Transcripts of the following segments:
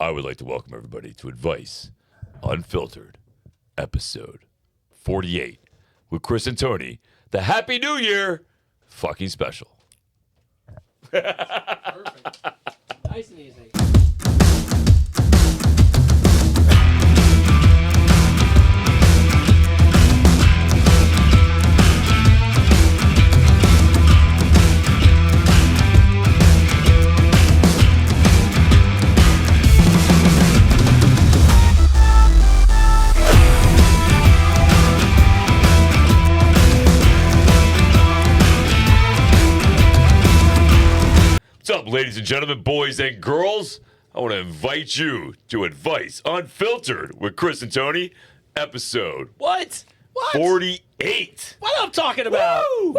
I would like to welcome everybody to Advice Unfiltered, episode 48, with Chris and Tony, the Happy New Year fucking special. Perfect. Nice and easy. What's up, ladies and gentlemen, boys and girls? I want to invite you to Advice Unfiltered with Chris and Tony, episode What? 48. What I'm talking about? Woo! Woo!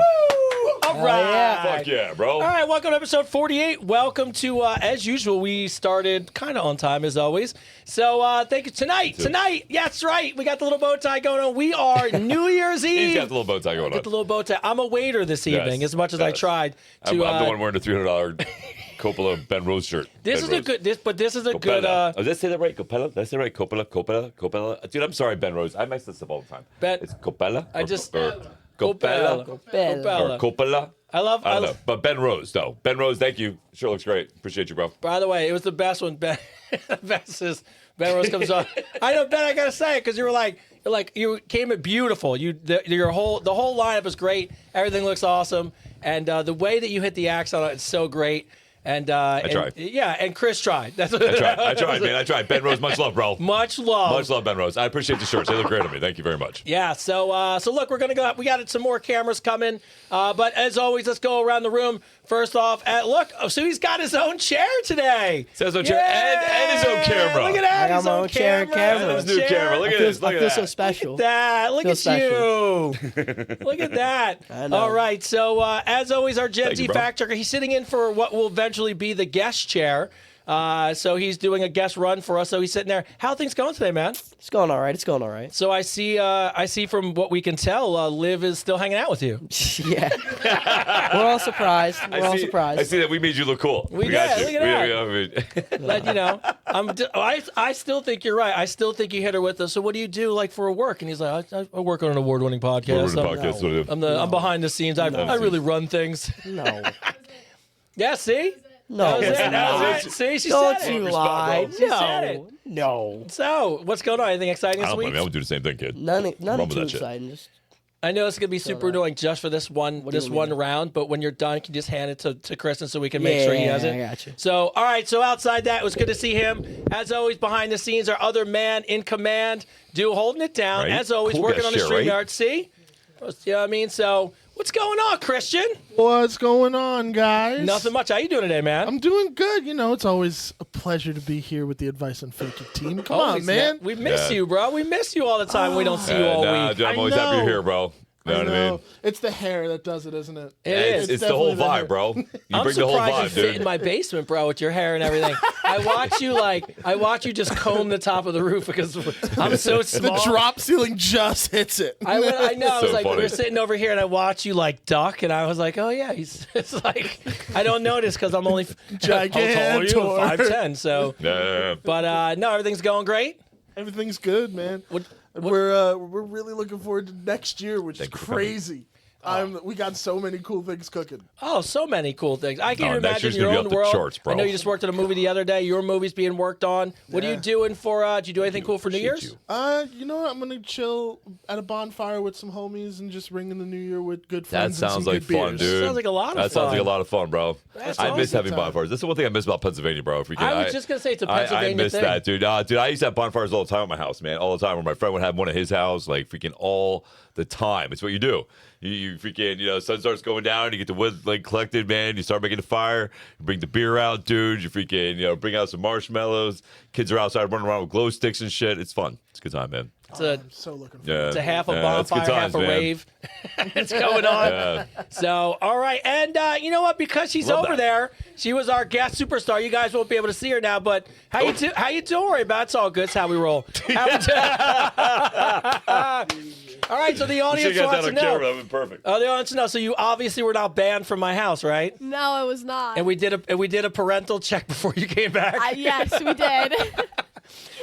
All right. Fuck yeah, bro. All right, welcome to episode 48. Welcome to, as usual, we started kind of on time as always. So thank you. Tonight, yeah, that's right. We got the little bow tie going on. We are New Year's Eve. He's got the little bow tie going Get on. the little bow tie. I'm a waiter this evening, Yes, as much as I yes. tried to. I'm the one wearing the $300 Coppola Ben Rose shirt. This Ben is a Rose. good. This is a Coppola. good. Did I say that right? Coppola? Did I say right? Coppola. Dude, I'm sorry, Ben Rose. I mess this up all the time. It's Coppola? I just. Coppola? Or Coppola? I love. I don't know. But Ben Rose, though. Ben Rose, thank you. Sure looks great. Appreciate you, bro. By the way, it was the best when Ben, best is Ben Rose comes on. I know, Ben. I gotta say it because you came in beautiful. The whole lineup is great. Everything looks awesome, and the way that you hit the axe on it, it's so great. And I tried. Yeah, and Chris tried. I tried, man. I tried. Ben Rose, much love, bro. Much love. Much love, Ben Rose. I appreciate the shirts. They look great on me. Thank you very much. Yeah, so look, we're gonna go. We got some more cameras coming, but as always, let's go around the room. First off, so he's got his own chair today. Says own chair and his own camera. Look at that. I got his my own own chair and camera. And his new camera. Look at this. I Look feel at so that. special. Look at that. Look Feel at you. Look at that. I know. All right. So, as always, our Gen Thank Z you, bro. fact checker, he's sitting in for what will eventually be the guest chair. So he's doing a guest run for us. So he's sitting there. How are things going today, man? It's going all right. It's going all right. So I see from what we can tell, Liv is still hanging out with you. Yeah. We're all surprised. We're all surprised. I see that we made you look cool. We got did. you. Look at that. But I still think you're right. I still think you hit her with us. So what do you do like for work? And he's like, I work on an award-winning podcast. I'm behind the scenes. I really run things. No. Yeah. See. No. That was it's it. That not. was it. See, she Don't said you it. lie. She said it. No. So, what's going on? Anything exciting I this don't blame week? me. I would do the same thing, kid. None Wrong too with that shit. exciting. Just I know it's gonna be super annoying just for this one do you mean? round, but when you're done, can you just hand it to Kristen so we can make sure he has it? I got you. So, all right. So outside that, it was good to see him. As always, behind the scenes, our other man in command, holding it down. Right. As always, Cool working guest on the chair, StreamYard. right? See, you know what I mean? So, what's going on, Christian? What's going on, guys? Nothing much. How you doing today, man? I'm doing good. You know, it's always a pleasure to be here with the Advice Unfiltered team. Come on, man. We miss Yeah. you, bro. We miss you all the time. We don't see you all Nah, week. dude, I'm I always happy you're know. here, bro. You know what I mean? It's the hair that does it, isn't it? It is. It's the whole definitely vibe, hair. bro. You I'm bring the whole surprised you vibe, fit in dude. my basement, bro, with your hair and everything. I watch you just comb the top of the roof because I'm so The small. drop ceiling just hits it. I know. I was So like, funny. we're sitting over here, and I watch you like duck, and I was like, oh yeah, it's like I don't notice because I'm only how tall are you? Gigantor. 5'10". So, Yeah. but no, everything's going great. Everything's good, man. What- We're really looking forward to next year, which Thank you is for coming. crazy. We got so many cool things cooking. Oh, so many cool things. I can't Oh, even next imagine year's your gonna be own off the world. charts, bro. I know you just worked on a movie the other day. Your movie's being worked on. What are you Yeah. doing for? Did you do anything cool for New Appreciate Year's? you. You know what? I'm gonna chill at a bonfire with some homies and just ring in the new year with good That friends. and sounds some like good fun, beers. dude. Sounds like a lot of That sounds fun. like a lot of fun, bro. That's I miss awesome. having bonfires. That's the one thing I miss about Pennsylvania, bro. I was just gonna say it's a Pennsylvania I miss thing. that, dude. Dude, I used to have bonfires all the time at my house, man. All the time. Where my friend would have one at his house, like freaking all the time. It's what you do. You freaking, sun starts going down. You get the wood like collected, man. You start making the fire. You bring the beer out, dude. You freaking, bring out some marshmallows. Kids are outside running around with glow sticks and shit. It's fun. It's a good time, man. It's a I'm so looking forward. Yeah, It's a half a that's good bonfire, half times, a man. rave. It's going on. Yeah. So, all right. And you know what? Because she's Love over that. there, she was our guest superstar. You guys won't be able to see her now, but how you don't worry about it. It's all good. It's how we roll. All All right, so the You audience should have got wants that to on camera. know. That would have been perfect. Oh, they want to know. So you obviously were not banned from my house, right? No, it was not. And we did a parental check before you came back. Yes, we did.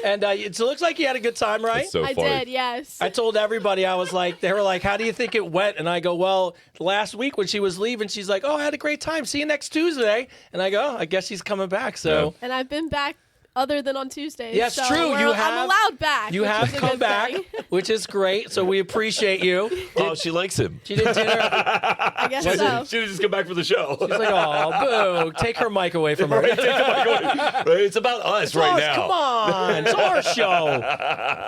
And so it looks like you had a good time, right? That's so I funny. did, yes. I told everybody, I was like, they were like, how do you think it went? And I go, well, last week when she was leaving, she's like, oh, I had a great time. See you next Tuesday. And I go, oh, I guess she's coming back. So And I've been back other than on Tuesdays. Yes, so true. I'm allowed back. you which have is a come good back, thing. which is great. So we appreciate you. Oh, she likes him. She did dinner. I guess She so. should have just come back for the show. She's like, oh, boo. Take her mic away from her. Right, take the mic away. Right, it's about us right now. Come on. It's our show.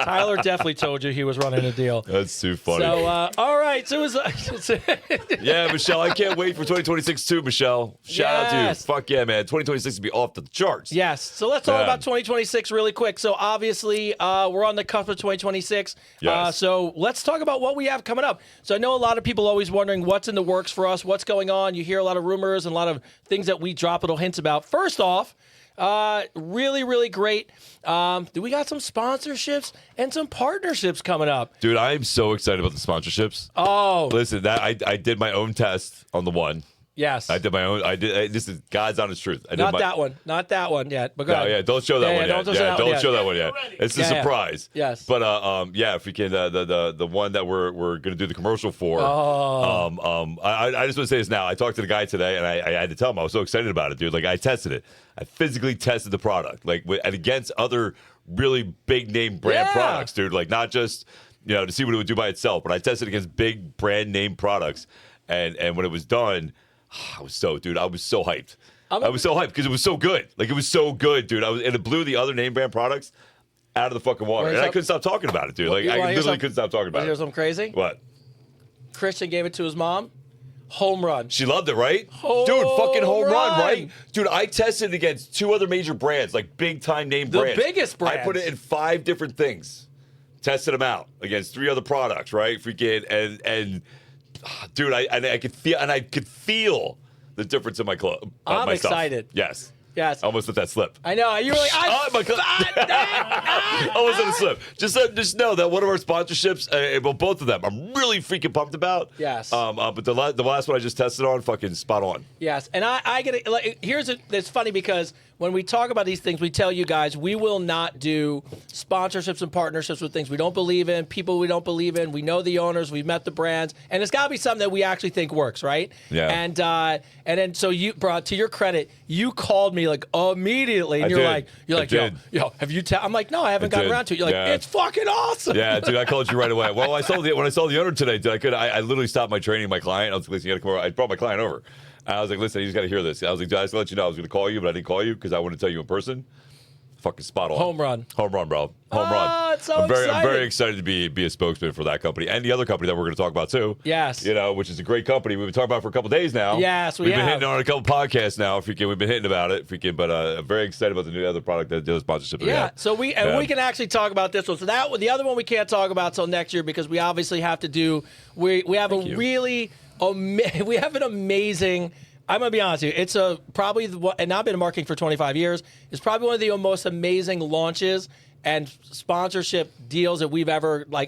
Tyler definitely told you he was running a deal. That's too funny. So, all right. So it was. Yeah, Michelle, I can't wait for 2026 too, Michelle. Shout out to you. Yes. Fuck yeah, man. 2026 will be off the charts. Yes. So let's talk Yeah. about 2026 really quick. So obviously, we're on the cusp of 2026. Yes. So let's talk about what we have coming up. So I know a lot of people always wondering what's in the works for us, what's going on. You hear a lot of rumors and a lot of things that we drop little hints about. First off, really, really great. We got some sponsorships and some partnerships coming up. Dude, I am so excited about the sponsorships. Oh, Listen, that I did my own test on the one. yes. I did my own. This is God's honest truth. I did Not my, that one. Not that one yet. But go No, ahead. yeah, don't show that Yeah, one yeah, yet. don't show that one Don't yet. show that one yet. It's a Yeah, yeah. surprise. Yes. But yeah, freaking the one that we're gonna do the commercial for. Oh. I just want to say this now. I talked to the guy today, and I had to tell him I was so excited about it, dude. Like I tested it. I physically tested the product, like and against other really big name brand Yeah. products, dude. Like not just to see what it would do by itself, but I tested against big brand name products, and when it was done. I was so hyped. I was so hyped because it was so good. Like it was so good, dude. And it blew the other name brand products out of the fucking water. Wanna And I stop- couldn't stop talking about it, dude. Like You I wanna hear literally something- couldn't stop talking about Here's it. something crazy. What? Christian gave it to his mom. Home run. She loved it, right? Home Dude, fucking home run, run. right? Dude, I tested against 2 other major brands, like big time name The brands. biggest I put brands. it in 5 different things. Tested them out against 3 other products, right? Freaking and dude, I could feel the difference in my clothes. I'm excited. Yes. Yes. I almost let that slip. I know. You were like, My almost let it slip. Just know that one of our sponsorships, well, both of them, I'm really freaking pumped about. Yes. But the last one I just tested on, fucking spot on. Yes, and I get it. Like, it's funny because when we talk about these things, we tell you guys we will not do sponsorships and partnerships with things we don't believe in, people we don't believe in. We know the owners, we've met the brands, and it's got to be something that we actually think works, right? Yeah. And then so you, bro, to your credit, you called me like immediately, and I you're did. like, I did. yo, have you? I'm like, no, I haven't gotten did. around to it. You're like, Yeah. it's fucking awesome. Yeah, dude, I called you right away. Well, when I saw the owner today, dude, I literally stopped my training, my client. I was like, listen, you got to come over. I brought my client over. And I was like, listen, you just got to hear this. I was like, dude, I just to let you know I was going to call you, but I didn't call you because I wanted to tell you in person. Fucking spot on. Home run. Home run, bro. Home run. It's so I'm very exciting. excited to be a spokesman for that company and the other company that we're going to talk about too. Yes. Which is a great company we've been talking about for a couple days now. Yes, we We've been have. hitting on a couple podcasts now. Freaking, we've been hitting about it. Freaking, but I'm very excited about the new other product that does sponsorship. that we Yeah, have. so we can actually talk about this one. So that the other one we can't talk about till next year because we obviously have to do. We have you. we have an amazing. I'm gonna be honest with you. It's probably and I've been in marketing for 25 years. It's probably one of the most amazing launches and sponsorship deals that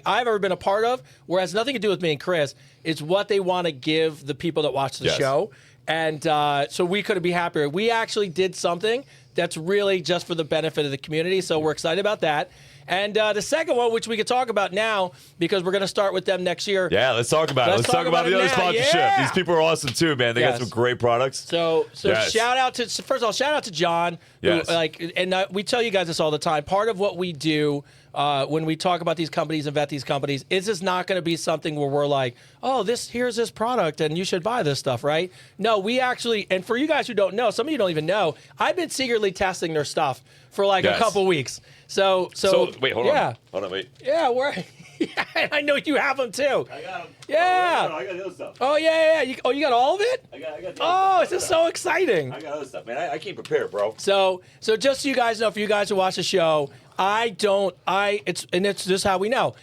I've ever been a part of. Where it has nothing to do with me and Chris. It's what they want to give the people that watch the Yes. show. And so we couldn't be happier. We actually did something that's really just for the benefit of the community. So we're excited about that. And the second one, which we could talk about now, because we're going to start with them next year. Yeah, let's talk about it. Let's talk about it the other now. sponsorship. Yeah. These people are awesome too, man. They Yes. got some great products. So Yes. shout out to first of all, shout out to John. Yes. Who, we tell you guys this all the time. Part of what we do when we talk about these companies and vet these companies is this not going to be something where we're like, oh, here's this product and you should buy this stuff, right? No, we actually, and for you guys who don't know, some of you don't even know, I've been secretly testing their stuff for like Yes. a couple weeks. So wait, hold on. Hold on, wait. Yeah, yeah, I know you have them too. I got them. Yeah. I got the other stuff. Oh yeah. You got all of it? I got the Oh, this is so exciting. I got other stuff, man. I can't prepare, bro. So just so you guys know, for you guys who watch the show, it's just how we know.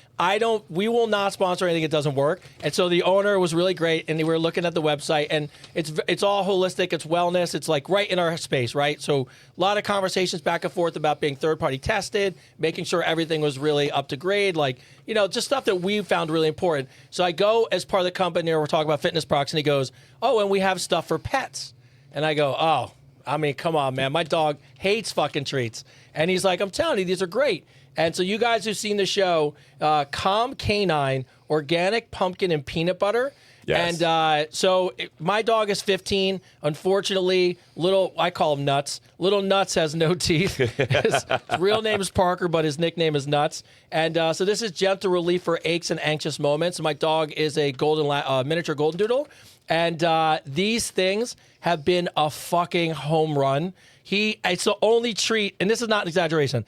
We will not sponsor anything that doesn't work. And so the owner was really great, and we were looking at the website, and it's all holistic, it's wellness, it's like right in our space, right? So lot of conversations back and forth about being third-party tested, making sure everything was really up to grade, like, you know, just stuff that we found really important. So I go as part of the company, we're talking about fitness products, and he goes, oh, and we have stuff for pets. And I go, oh, I mean, come on, man. My dog hates fucking treats. And he's like, I'm telling you, these are great. And so you guys who've seen the show, Calm Canine, organic pumpkin and peanut butter. Yes. And my dog is 15. Unfortunately, I call him Nuts. Little Nuts has no teeth. His real name is Parker, but his nickname is Nuts. And so this is gentle relief for aches and anxious moments. My dog is a miniature golden doodle. And these things have been a fucking home run. It's the only treat, and this is not an exaggeration.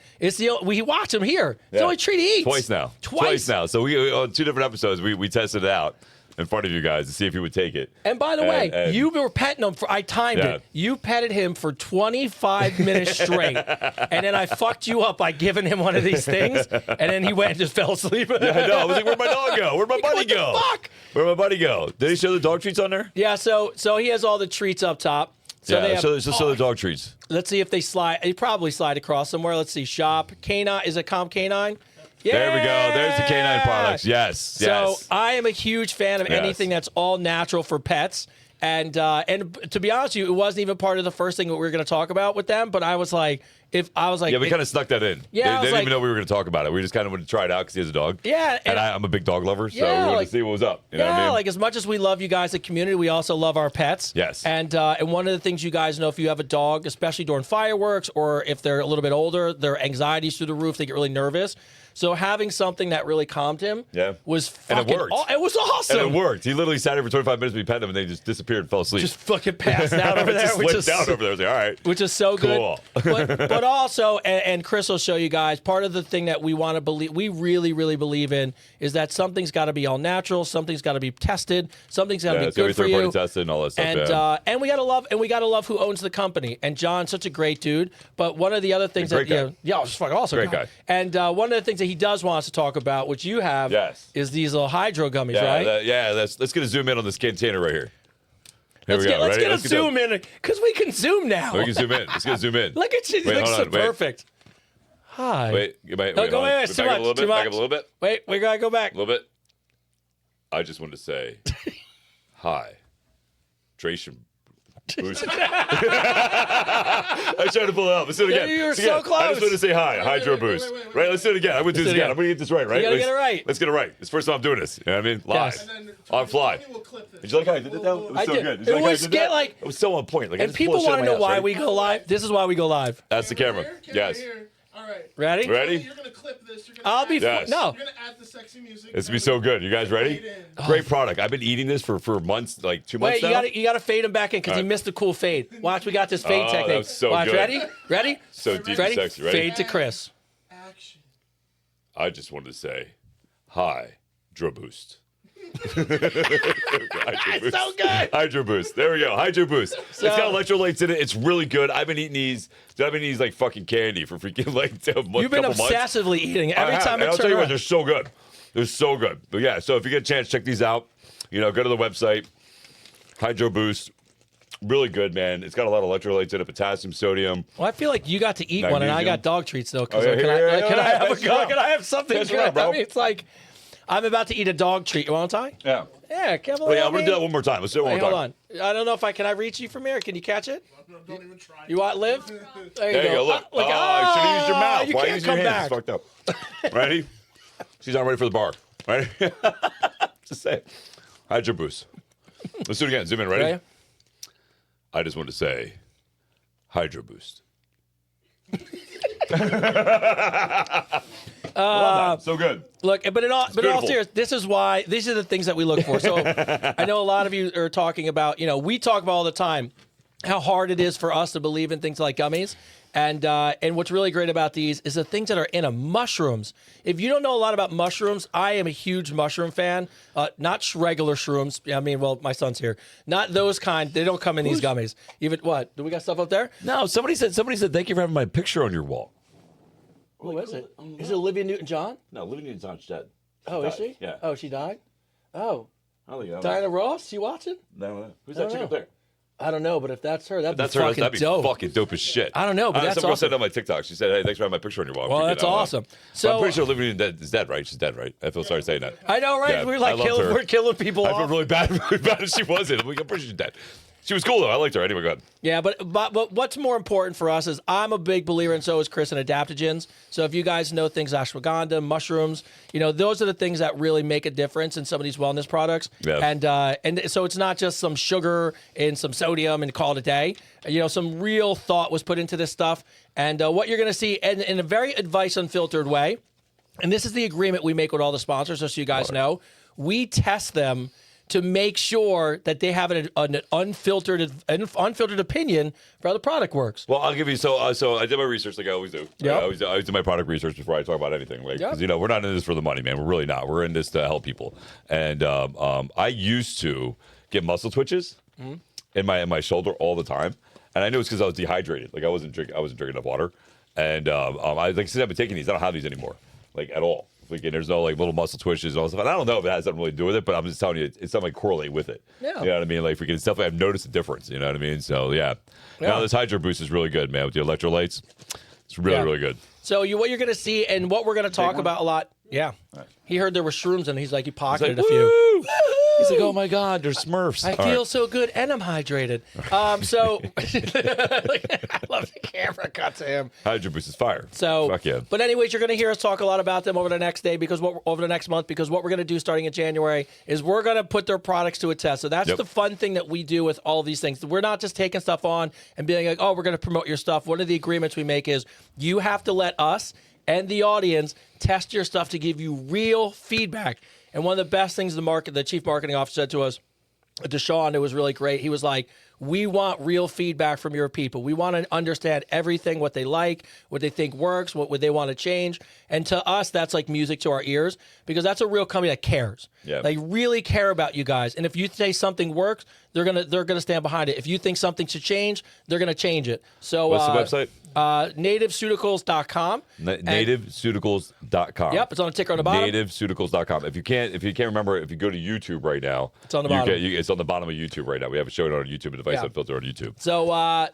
We watch him here. It's the only treat he eats. Twice now. So we on 2 different episodes we tested it out in front of you guys to see if he would take it. And by the way, you were petting him I timed it. You petted him for 25 minutes straight. And then I fucked you up by giving him one of these things. And then he went and just fell asleep. Yeah, I know. I was like, where'd my dog go? Where'd my buddy go? What the fuck? Where'd my buddy go? Did he show the dog treats on there? Yeah, so he has all the treats up top. So yeah, show the dog treats. Let's see if they slide. They probably slide across somewhere. Let's see. Shop. Canine. Is it Calm Canine? Yeah. There we go. There's the canine products. Yes. So I am a huge fan of anything that's all natural for pets. And to be honest with you, it wasn't even part of the first thing that we were going to talk about with them. But I was like, yeah, we kind of snuck that in. Yeah, they didn't even know we were going to talk about it. We just kind of wanted to try it out because he has a dog. Yeah, and I'm a big dog lover, so we wanted to see what was up. You know what I mean? Like as much as we love you guys, the community, we also love our pets. Yes. And one of the things you guys know, if you have a dog, especially during fireworks or if they're a little bit older, their anxiety's through the roof. They get really nervous. So having something that really calmed him was fucking... And it worked. It was awesome. And it worked. He literally sat here for 25 minutes, we petted him, and then he just disappeared and fell asleep. Just fucking passed out over there. Just slipped out over there. I was like, all right. Which is so cool. Good. But also, and Chris will show you guys, part of the thing that we want to believe, we really, really believe in, is that something's got to be all natural, something's got to be tested, something's got to be good for you. Third-party tested and all that stuff, and we gotta love who owns the company. And John's such a great dude. But one of the other things Great guy. it's fucking awesome. Great guy. And one of the things that he does want us to talk about, which you have, is these little hydro gummies, right? Let's get a zoom in on this container right here. Here we go. Let's get a zoom in, because we can zoom now. We can zoom in. Let's get a zoom in. Look at you. It looks so perfect. Hi. Wait. Back up a little bit. Wait, we gotta go back. A little bit. I just wanted to say, hi, Dration Boost. I tried to pull it up. Let's do it again. You were so close. I just wanted to say hi, Hydro Boost. Right, let's do it again. I'm going to do this again. I'm going to get this right, right? You gotta get it right. Let's get it right. It's the first time I'm doing this. You know what I mean? Live. Yes. On fly. Did you like how I did that though? It was so good. It was it was so on point. Like, and people want to know why we go live. This is why we go live. That's the camera. Yes. All right. Ready? You're going to clip this. I'll be no. You're going to add the sexy music. It's going to be so good. You guys ready? Great product. I've been eating this for months, like 2 months now. You got to fade him back in because he missed a cool fade. Watch, we got this fade technique. That was so Watch, good. ready? So deep and sexy. Ready? Fade to Chris. Action. I just wanted to say, hi, Hydro Boost. So good. Hydro Boost. There we go. Hydro Boost. It's got electrolytes in it. It's really good. I've been eating these. Like fucking candy for freaking like a couple months. You've been obsessively eating every time. I'll tell you what, they're so good. They're so good. But yeah, so if you get a chance, check these out. You know, go to the website. Hydro Boost. Really good, man. It's got a lot of electrolytes in it, potassium, sodium. Well, I feel like you got to eat one, and I got dog treats though. Can I have something good? I mean, it's like I'm about to eat a dog treat. You want to tie? Yeah. Yeah, I'm going to do that one more time. Let's do it one more time. Hold on. I don't know if can I reach you from here? Can you catch it? No, don't even try. You want live? There you go. Look. You should have used your mouth. You Why can't use your come hands? back. It's fucked up. Ready? She's not ready for the bar. Ready? Just say it. Hydro Boost. Let's do it again. Zoom in. Ready? I just want to say, Hydro Boost. So good. Look, but in all seriousness, these are the things that we look for. So I know a lot of you are talking about, we talk about all the time how hard it is for us to believe in things like gummies. And what's really great about these is the things that are in them. Mushrooms. If you don't know a lot about mushrooms, I am a huge mushroom fan. Not regular shrooms. I mean, well, my son's here. Not those kind. They don't come in these gummies. Even what? Do we got stuff up there? No. Somebody said thank you for having my picture on your wall. Who is it? Is it Olivia Newton-John? No, Olivia Newton-John's dead. Oh, is she? Yeah. Oh, she died? Oh. I don't think Diana Ross? You watching? No. Who's that chick up there? I don't know, but if that's her, that'd That's be her. fucking That'd be dope. fucking dope as shit. I don't know, but that's some girl said awesome. on my TikTok. She said, "Hey, thanks for having my picture on your wall." Well, that's awesome. But So I'm pretty sure Olivia Newton is dead, right? She's dead, right? I feel sorry saying that. I know, right? Yeah, we're I like loved her. we're killing people I feel off. really bad if she wasn't. I'm pretty sure she's dead. She was cool though. I liked her. Anyway, go ahead. Yeah, but what's more important for us is I'm a big believer, and so is Chris, in adaptogens. So if you guys know things, ashwagandha, mushrooms, those are the things that really make a difference in some of these wellness products. Yeah. And so it's not just some sugar and some sodium and call it a day. Some real thought was put into this stuff. And what you're going to see in a very advice unfiltered way, and this is the agreement we make with all the sponsors, just so you guys know, we test them to make sure that they have an unfiltered opinion for how the product works. Well, I'll give you so I did my research like I always do. Yep. I always do my product research before I talk about anything, like because Yep. we're not in this for the money, man. We're really not. We're in this to help people. And I used to get muscle twitches in my shoulder all the time, and I knew it's because I was dehydrated. Like I wasn't drinking enough water, and I since I've been taking these, I don't have these anymore, like at all. Like, and there's no like little muscle twitches and all stuff. And I don't know if it has something really to do with it, but I'm just telling you, it's something like correlate with it. Yeah. You know what I mean? Like, it's definitely, I've noticed a difference. You know what I mean? So, yeah. Now, this Hydro Boost is really good, man, with the electrolytes. It's really, really good. So what you're going to see and what we're going to talk about a lot. Yeah. He heard there were shrooms and he's like, he pocketed a few. Woo! He's like, oh my God, there's Smurfs. I feel so good and I'm hydrated. So I love the camera cut to him. Hydro Boost is fire. So, fuck yeah. But anyways, you're going to hear us talk a lot about them over the next day over the next month, because what we're going to do starting in January is we're going to put their products to a test. So that's the fun thing that we do with all these things. We're not just taking stuff on and being like, oh, we're going to promote your stuff. One of the agreements we make is you have to let us and the audience test your stuff to give you real feedback. And one of the best things the chief marketing officer said to us, Deshaun, it was really great. He was like, we want real feedback from your people. We want to understand everything, what they like, what they think works, what would they want to change. And to us, that's like music to our ears, because that's a real company that cares. Yeah. They really care about you guys. And if you say something works, they're gonna stand behind it. If you think something should change, they're gonna change it. So what's the website? Nativeceuticals.com. Nativeceuticals.com. Yep, it's on a ticker on the bottom. Nativeceuticals.com. If you can't remember, if you go to YouTube right now, it's on the bottom. It's on the bottom of YouTube right now. We have a show on YouTube, Advice Unfiltered on YouTube. So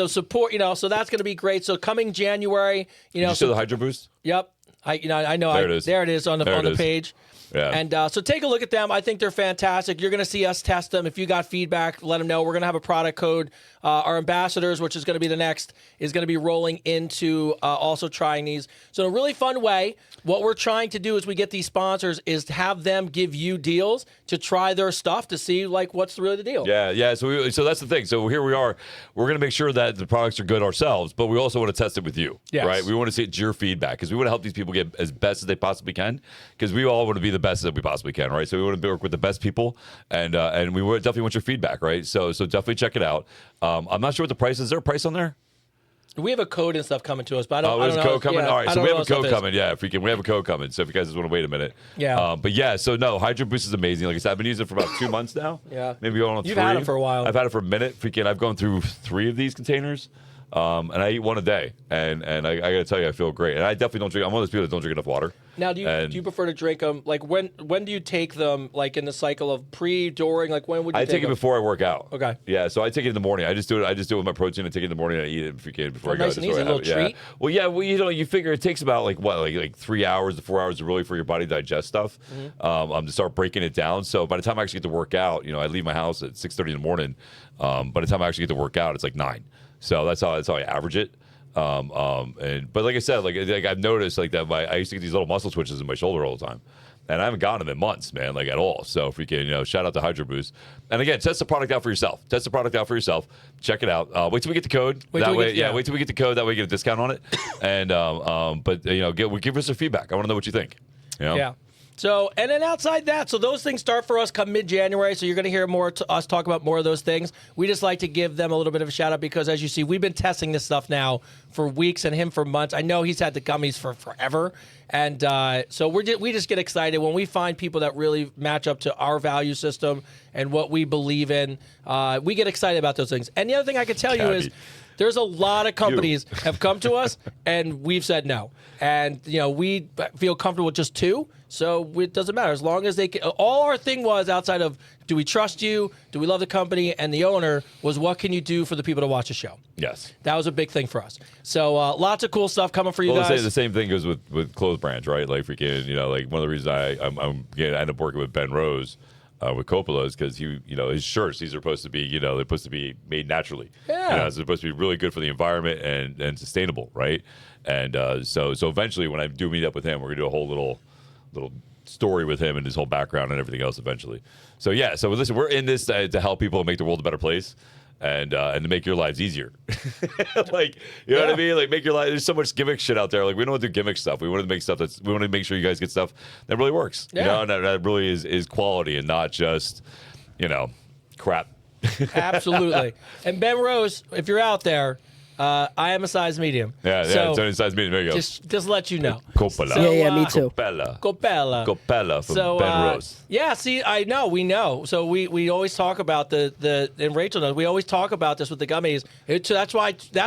support. So that's going to be great. So coming January, Did you show the Hydro Boost? Yep. I know. There it is. There it is on the page. Yeah. And so take a look at them. I think they're fantastic. You're going to see us test them. If you got feedback, let them know. We're going to have a product code. Our ambassadors, which is going to be the next, is going to be rolling into also trying these. So in a really fun way, what we're trying to do as we get these sponsors is to have them give you deals to try their stuff to see like what's really the deal. Yeah. So that's the thing. So here we are. We're going to make sure that the products are good ourselves, but we also want to test it with you, right? We want to see it's your feedback because we want to help these people get as best as they possibly can, because we all want to be the best that we possibly can, right? So we want to work with the best people, and we definitely want your feedback, right? So definitely check it out. I'm not sure what the price is. Is there a price on there? We have a code and stuff coming to us, but I don't know. There's a code coming? Yeah, all right, I so don't we know have a what code stuff is. coming. Yeah, we have a code coming. So if you guys just want to wait a minute. Yeah. But yeah, so no, Hydro Boost is amazing. Like I said, I've been using it for about 2 months now. Yeah. Maybe going on 3. You've had it for a while. I've had it for a minute. I've gone through 3 of these containers. And I eat one a day, and I got to tell you, I feel great. And I definitely don't drink. I'm one of those people that don't drink enough water. Now, do you prefer to drink them? Like when do you take them? Like in the cycle of pre, during? Like when would you? I take it them? before I work out. Okay. Yeah, so I take it in the morning. I just do it with my protein. I take it in the morning and I eat it before I go. Nice and Just easy, so I a have little it. treat. Well, yeah. Well, you figure it takes about like 3 hours to 4 hours to really for your body to digest stuff. To start breaking it down. So by the time I actually get to work out, I leave my house at 6:30 in the morning. By the time I actually get to work out, it's like 9. So that's how I average it. But like I said, like I've noticed like that I used to get these little muscle twitches in my shoulder all the time, and I haven't gotten them in months, man, like at all. So if we can, shout out to Hydro Boost. And again, test the product out for yourself. Check it out. Wait till we get the code. Wait till we get the code. That way you get a discount on it. And give us some feedback. I want to know what you think. Yeah. So, and then outside that, so those things start for us come mid-January, so you're going to hear more us talk about more of those things. We just like to give them a little bit of a shout-out because, as you see, we've been testing this stuff now for weeks and him for months. I know he's had the gummies for forever, and so we just get excited when we find people that really match up to our value system and what we believe in. We get excited about those things. And the other thing I can tell you is There's a lot of companies have come to us, and we've said no. And, we feel comfortable with just 2, so it doesn't matter. As long as they can. All our thing was outside of, do we trust you? Do we love the company? And the owner was, what can you do for the people to watch the show? Yes. That was a big thing for us. So lots of cool stuff coming for you Well, guys. the same thing goes with clothes brands, right? Like freaking, like one of the reasons I end up working with Ben Rose with Coppola is because his shirts, these are supposed to be, they're supposed to be made naturally. Yeah. They're supposed to be really good for the environment and sustainable, right? And so eventually, when I do meet up with him, we're gonna do a whole little story with him and his whole background and everything else eventually. So so listen, we're in this to help people make the world a better place. And to make your lives easier. Like, you know what I mean? Like, make your life, there's so much gimmick shit out there. Like, we don't want to do gimmick stuff. We want to make stuff we want to make sure you guys get stuff that really works. Yeah. And that really is quality and not just, crap. Absolutely. And Ben Rose, if you're out there, I am a size medium. Yeah, So it's only size medium. There you go. just let you know. Coppola. So, Yeah, me too. Coppola from Ben Rose. Yeah, see, I know, we know. So we always talk about and Rachel knows, we always talk about this with the gummies. That's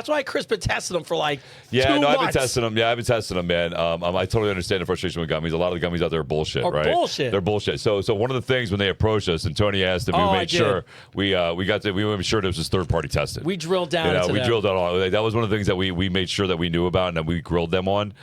why Chris been testing them for like 2 I've months. been testing them. Yeah, I've been testing them, man. I totally understand the frustration with gummies. A lot of the gummies out there are bullshit, Are right? bullshit. They're bullshit. So one of the things when they approached us and Tony asked if Oh, we I made did. sure we made sure this was third party tested. We drilled down into we them. drilled down on. That was one of the things that we made sure that we knew about and that we grilled them on.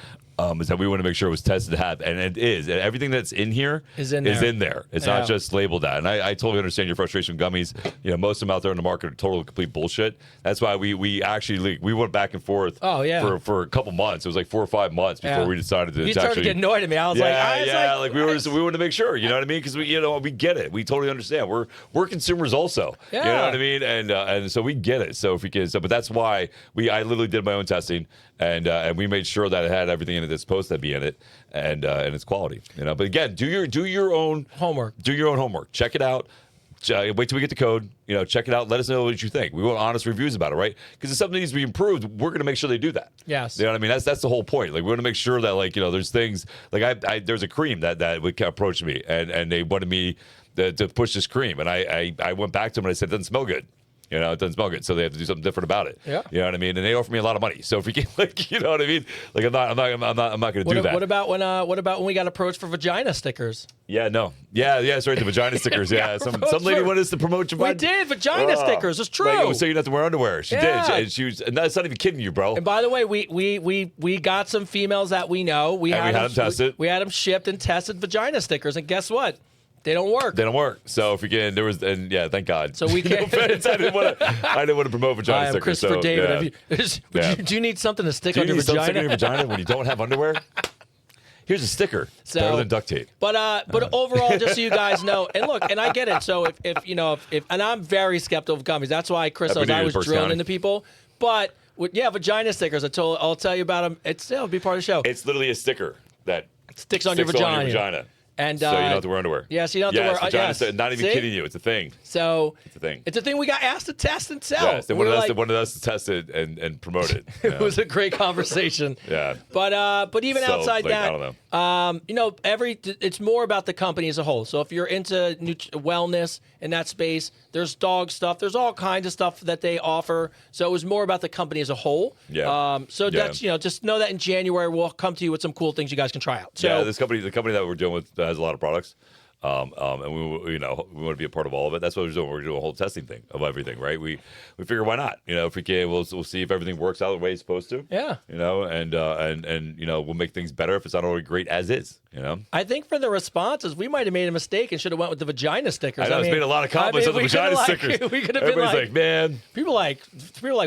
Is that we want to make sure it was tested to have, and it is. And everything that's in here Is in there. It's Yeah. not just labeled that. And I totally understand your frustration with gummies. Most of them out there in the market are total complete bullshit. That's why we actually we went back and forth. Oh, yeah. For a couple months. It was like 4 or 5 months before Yeah. we decided to You started actually to get annoyed at me. I was like, we wanted to make sure, you know what I mean? Because we get it. We totally understand. We're consumers also. You know Yeah. what I mean? And so we get it. So if we can, but that's why I literally did my own testing and we made sure that it had everything in it that's supposed to be in it and its quality. But again, do your own Homework. Do your own homework. Check it out. Wait till we get the code. Check it out. Let us know what you think. We want honest reviews about it, right? Because if something needs to be improved, we're going to make sure they do that. Yes. You know what I mean? That's the whole point. Like we want to make sure that there's things like there's a cream that would approach me and they wanted me to push this cream and I went back to them and I said it doesn't smell good. It doesn't smell good, so they have to do something different about it. Yeah. You know what I mean? And they offer me a lot of money. So if we can, you know what I mean? Like I'm not going to do that. What about when we got approached for vagina stickers? Yeah, no. Yeah, that's right. The vagina stickers. Yeah, some lady wanted us to promote your We did vagina stickers. It's true. Like, so you don't have to wear underwear. She Yeah. did. She was, and that's not even kidding you, bro. And by the way, we got some females that we know. We had them tested. We had them shipped and tested vagina stickers, and guess what? They don't work. They don't work. So if we can, thank God. So we No can. offense, I didn't want to promote vagina I am stickers. Christopher so, David. yeah. Do you need something to stick Do on you your need something sticking vagina? in your vagina when you don't have underwear? Here's a sticker. So- Better than duct tape. But overall, just so you guys know, and look, and I get it. So if and I'm very skeptical of gummies. That's why Chris Every knows day I in was Berks drilling County. into people. But vagina stickers. I'll tell you about them. It'll be part of the show. It's literally a sticker that Sticks on your vagina. And so you don't have to wear underwear. Yes, you don't have to wear. Vagina Yes. not even See? kidding you. It's a thing. So It's a thing. It's a thing we got asked to test and sell. Yes, they We were like- wanted us to test it and promote it. It was a great conversation. Yeah. But even So, outside like, that, I don't know. it's more about the company as a whole. So if you're into wellness in that space, there's dog stuff. There's all kinds of stuff that they offer. So it was more about the company as a whole. Yeah. So Yeah. that's just know that in January we'll come to you with some cool things you guys can try out. So Yeah, the company that we're dealing with has a lot of products. And we want to be a part of all of it. That's what we're doing. We're doing a whole testing thing of everything, right? We figure why not? If we can, we'll see if everything works out the way it's supposed to. Yeah. And we'll make things better if it's not already great as is. I think for the responses, we might have made a mistake and should have went with the vagina stickers. I know it's made a lot of compliments on the we could've vagina like- stickers. We could have been Everybody's like, like, man. People like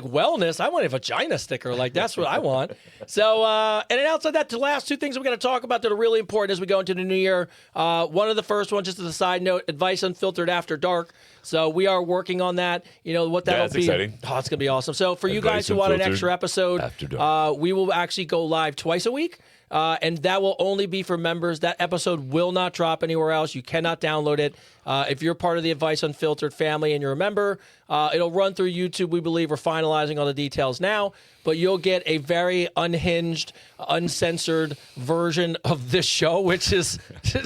wellness. I want a vagina sticker. Like that's what I want. So and then outside that, the last two things we're going to talk about that are really important as we go into the new year. One of the first ones, just as a side note, Advice Unfiltered After Dark. So we are working on that. What that'll it's be. exciting. Oh, it's going to be awesome. So for you Advice guys who want an Unfiltered extra episode, After Dark. we will actually go live twice a week. And that will only be for members. That episode will not drop anywhere else. You cannot download it. If you're part of the Advice Unfiltered family and you're a member, it'll run through YouTube. We believe we're finalizing all the details now, but you'll get a very unhinged, uncensored version of this show, which is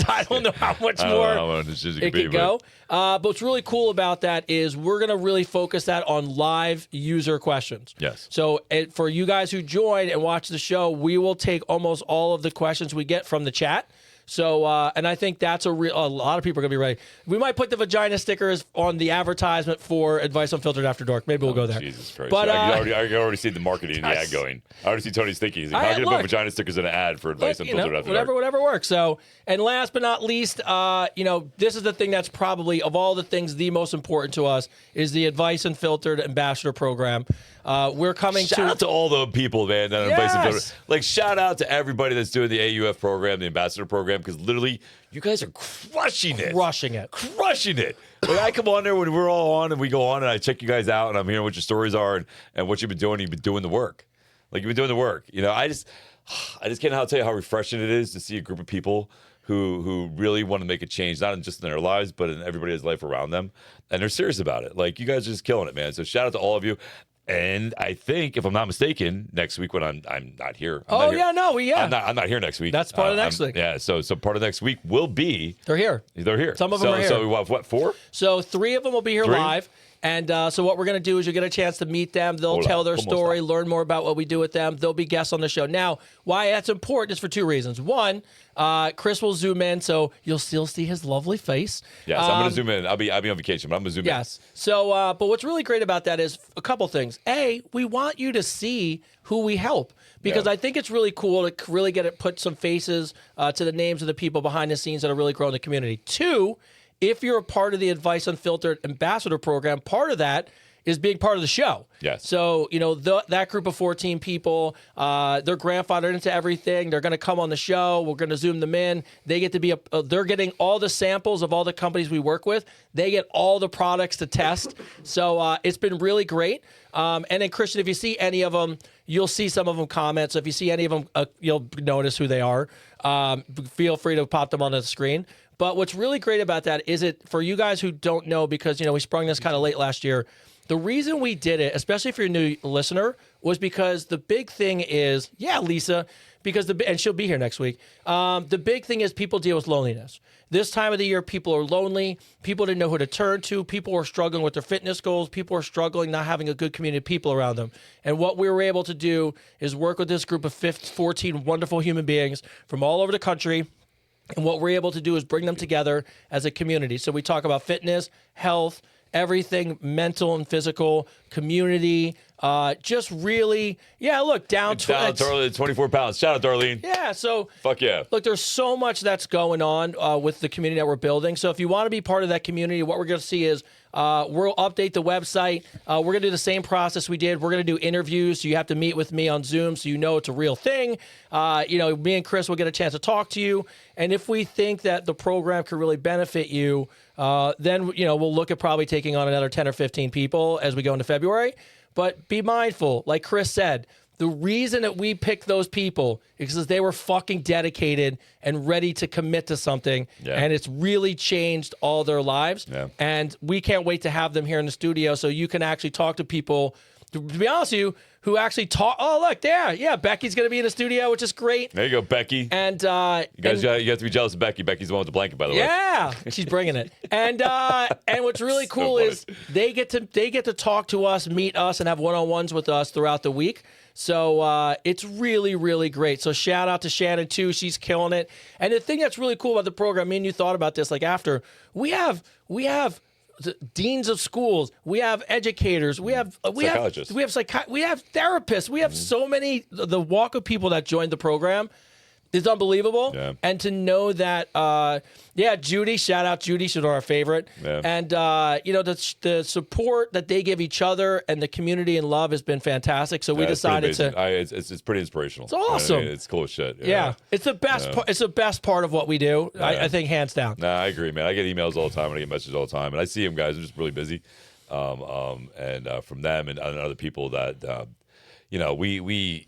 I don't know how much more It it could go. But what's really cool about that is we're going to really focus that on live user questions. Yes. So for you guys who join and watch the show, we will take almost all of the questions we get from the chat. So, and I think that's a lot of people are going to be ready. We might put the vagina stickers on the advertisement for Advice Unfiltered After Dark. Maybe we'll go there. Jesus Christ. But, I can already see the marketing in the ad going. I already see Tony's thinking. He's like, how can I put look, vagina stickers in an ad for Advice Look, Unfiltered After whatever, Dark? whatever works. So, and last but not least, this is the thing that's probably, of all the things, the most important to us is the Advice Unfiltered Ambassador Program. We're coming Shout out to all the people, man, that Advice Unfiltered. Yes. Like, shout out to everybody that's doing the AUF program, the Ambassador program, because literally, you guys are crushing it. Crushing it. Crushing it. Like, I come on there when we're all on and we go on and I check you guys out and I'm hearing what your stories are and what you've been doing. You've been doing the work. Like, you've been doing the work. You know, I just can't tell you how refreshing it is to see a group of people who really want to make a change, not just in their lives, but in everybody's life around them. And they're serious about it. Like, you guys are just killing it, man. So shout out to all of you. And I think, if I'm not mistaken, next week when I'm not here. I'm not here next week. That's part of next week. Yeah, so part of next week will be. They're here. They're here. Some of them are here. So what, 4? So 3 of them will be here live. And so what we're going to do is you'll get a chance to meet them. They'll tell their story, learn more about what we do with them. They'll be guests on the show. Now, why that's important is for 2 reasons. One, Chris will zoom in, so you'll still see his lovely face. Yes, I'm going to zoom in. I'll be on vacation, but I'm going to zoom in. Yes. So, but what's really great about that is a couple things. A, we want you to see who we help because I think it's really cool to really put some faces to the names of the people behind the scenes that are really growing the community. 2, if you're a part of the Advice Unfiltered Ambassador Program, part of that is being part of the show. Yes. So, that group of 14 people, they're grandfathered into everything. They're going to come on the show. We're going to zoom them in. They get to be, they're getting all the samples of all the companies we work with. They get all the products to test. So it's been really great. And then, Christian, if you see any of them, you'll see some of them comment. So if you see any of them, you'll notice who they are. Feel free to pop them on the screen. But what's really great about that is for you guys who don't know, because, we sprung this kind of late last year, the reason we did it, especially if you're a new listener, was because the big thing is, Lisa, and she'll be here next week. The big thing is people deal with loneliness. This time of the year, people are lonely. People didn't know who to turn to. People are struggling with their fitness goals. People are struggling not having a good community of people around them. And what we were able to do is work with this group of 14 wonderful human beings from all over the country. And what we're able to do is bring them together as a community. So we talk about fitness, health, everything mental and physical, community, just really, down to Darlene, 24 pounds. Shout out, Darlene. Yeah, so fuck yeah. Look, there's so much that's going on with the community that we're building. So if you want to be part of that community, what we're going to see is we'll update the website. We're going to do the same process we did. We're going to do interviews. So you have to meet with me on Zoom so it's a real thing. Me and Chris will get a chance to talk to you. And if we think that the program could really benefit you, then, we'll look at probably taking on another 10 or 15 people as we go into February. But be mindful, like Chris said, the reason that we picked those people is because they were fucking dedicated and ready to commit to something. Yeah. And it's really changed all their lives. Yeah. And we can't wait to have them here in the studio so you can actually talk to people, to be honest with you, who actually talk. Oh, look, there. Yeah, Becky's going to be in the studio, which is great. There you go, Becky. And you have to be jealous of Becky. Becky's the one with the blanket, by the way. Yeah, she's bringing it. And what's really cool is they get to talk to us, meet us, and have one-on-ones with us throughout the week. So it's really, really great. So shout out to Shannon, too. She's killing it. And the thing that's really cool about the program, me and you thought about this, after, we have deans of schools, we have educators, we have psychologists, we have therapists, we have so many. The walk of people that joined the program is unbelievable. Yeah. And to know that, Judy, shout out Judy, she's our favorite. Yeah. And, the support that they give each other and the community and love has been fantastic. So we decided to. It's pretty inspirational. It's awesome. It's cool as shit. Yeah. It's the best. It's the best part of what we do. Yeah. I think hands down. Nah, I agree, man. I get emails all the time and I get messages all the time, and I see them guys. I'm just really busy. And from them and other people that, we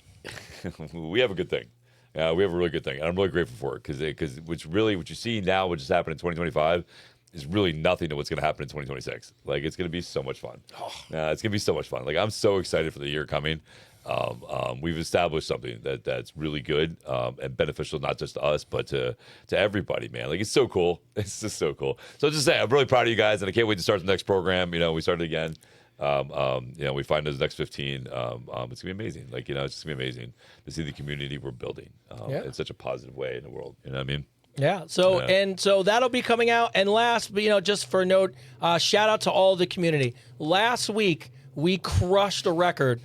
have a good thing. Yeah, we have a really good thing, and I'm really grateful for it because what you see now, what just happened in 2025, is really nothing to what's going to happen in 2026. Like, it's going to be so much fun. It's going to be so much fun. Like, I'm so excited for the year coming. we've established something that's really good and beneficial, not just to us, but to everybody, man. Like, it's so cool. It's just so cool. So just say, I'm really proud of you guys, and I can't wait to start the next program. We started again. We find those next 15. It's gonna be amazing. Like, it's just gonna be amazing to see the community we're building in such a positive way in the world. You know what I mean? Yeah. So that'll be coming out. And last, just for a note, shout out to all the community. Last week we crushed a record.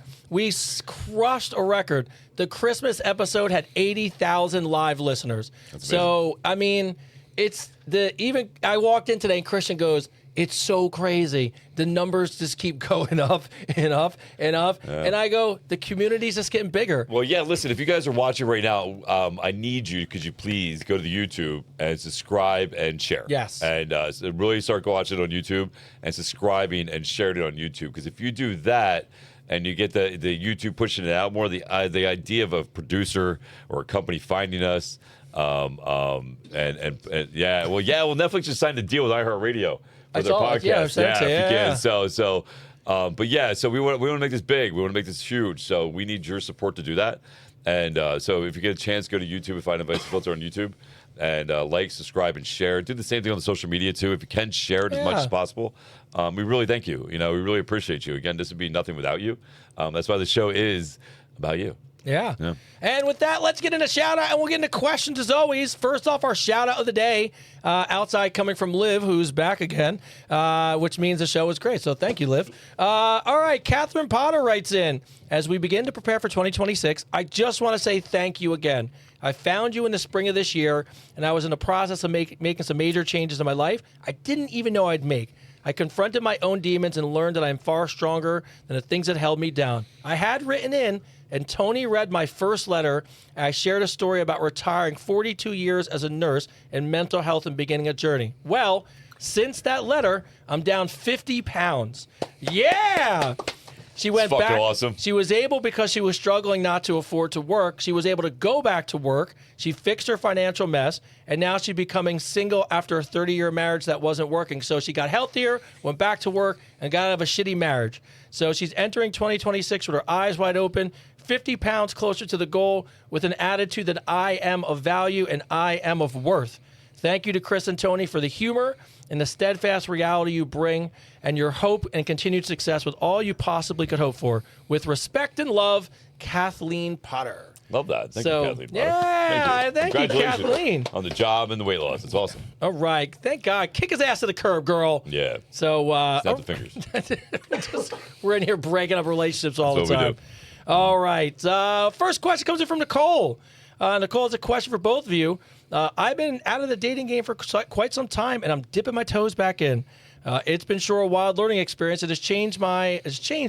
Crushed a record. The Christmas episode had 80,000 live listeners. So I mean, I walked in today and Christian goes, "It's so crazy. The numbers just keep going up and up and up." Yeah. And I go, the community's just getting bigger. Well, yeah, listen, if you guys are watching right now, I need you, could you please go to the YouTube and subscribe and share. Yes. And so really start watching it on YouTube and subscribing and sharing it on YouTube. Because if you do that and you get the YouTube pushing it out more, the idea of a producer or a company finding us, Netflix just signed a deal with iHeartRadio for their podcast. So we want to make this big. We want to make this huge. So we need your support to do that. And so if you get a chance, go to YouTube and find Advice Filter on YouTube and like, subscribe, and share. Do the same thing on the social media too. If you can, share it as much as possible. We really thank you. We really appreciate you. Again, this would be nothing without you. That's why the show is about you. Yeah. And with that, let's get into shout out, and we'll get into questions as always. First off, our shout out of the day, outside coming from Liv, who's back again, which means the show was great. So thank you, Liv. All right, Catherine Potter writes in, as we begin to prepare for 2026, I just want to say thank you again. I found you in the spring of this year, and I was in the process of making some major changes in my life I didn't even know I'd make. I confronted my own demons and learned that I am far stronger than the things that held me down. I had written in, and Tony read my first letter, and I shared a story about retiring 42 years as a nurse in mental health and beginning a journey. Well, since that letter, I'm down 50 pounds. Yeah! She went back. Awesome. She was able, because she was struggling not to afford to work, she was able to go back to work. She fixed her financial mess, and now she's becoming single after a 30-year marriage that wasn't working. So she got healthier, went back to work, and got out of a shitty marriage. So she's entering 2026 with her eyes wide open, 50 pounds closer to the goal, with an attitude that I am of value and I am of worth. Thank you to Chris and Tony for the humor and the steadfast reality you bring, and your hope and continued success with all you possibly could hope for. With respect and love, Kathleen Potter. Love that. Thank you, Kathleen Potter. Yeah, thank you, Kathleen. On the job and the weight loss. It's awesome. All right. Thank God. Kick his ass to the curb, girl. Yeah. So, snap the fingers. We're in here breaking up relationships all That's the what time. we do. All right. First question comes in from Nicole. Nicole has a question for both of you. I've been out of the dating game for quite some time, and I'm dipping my toes back in. It's been sure a wild learning experience. It has changed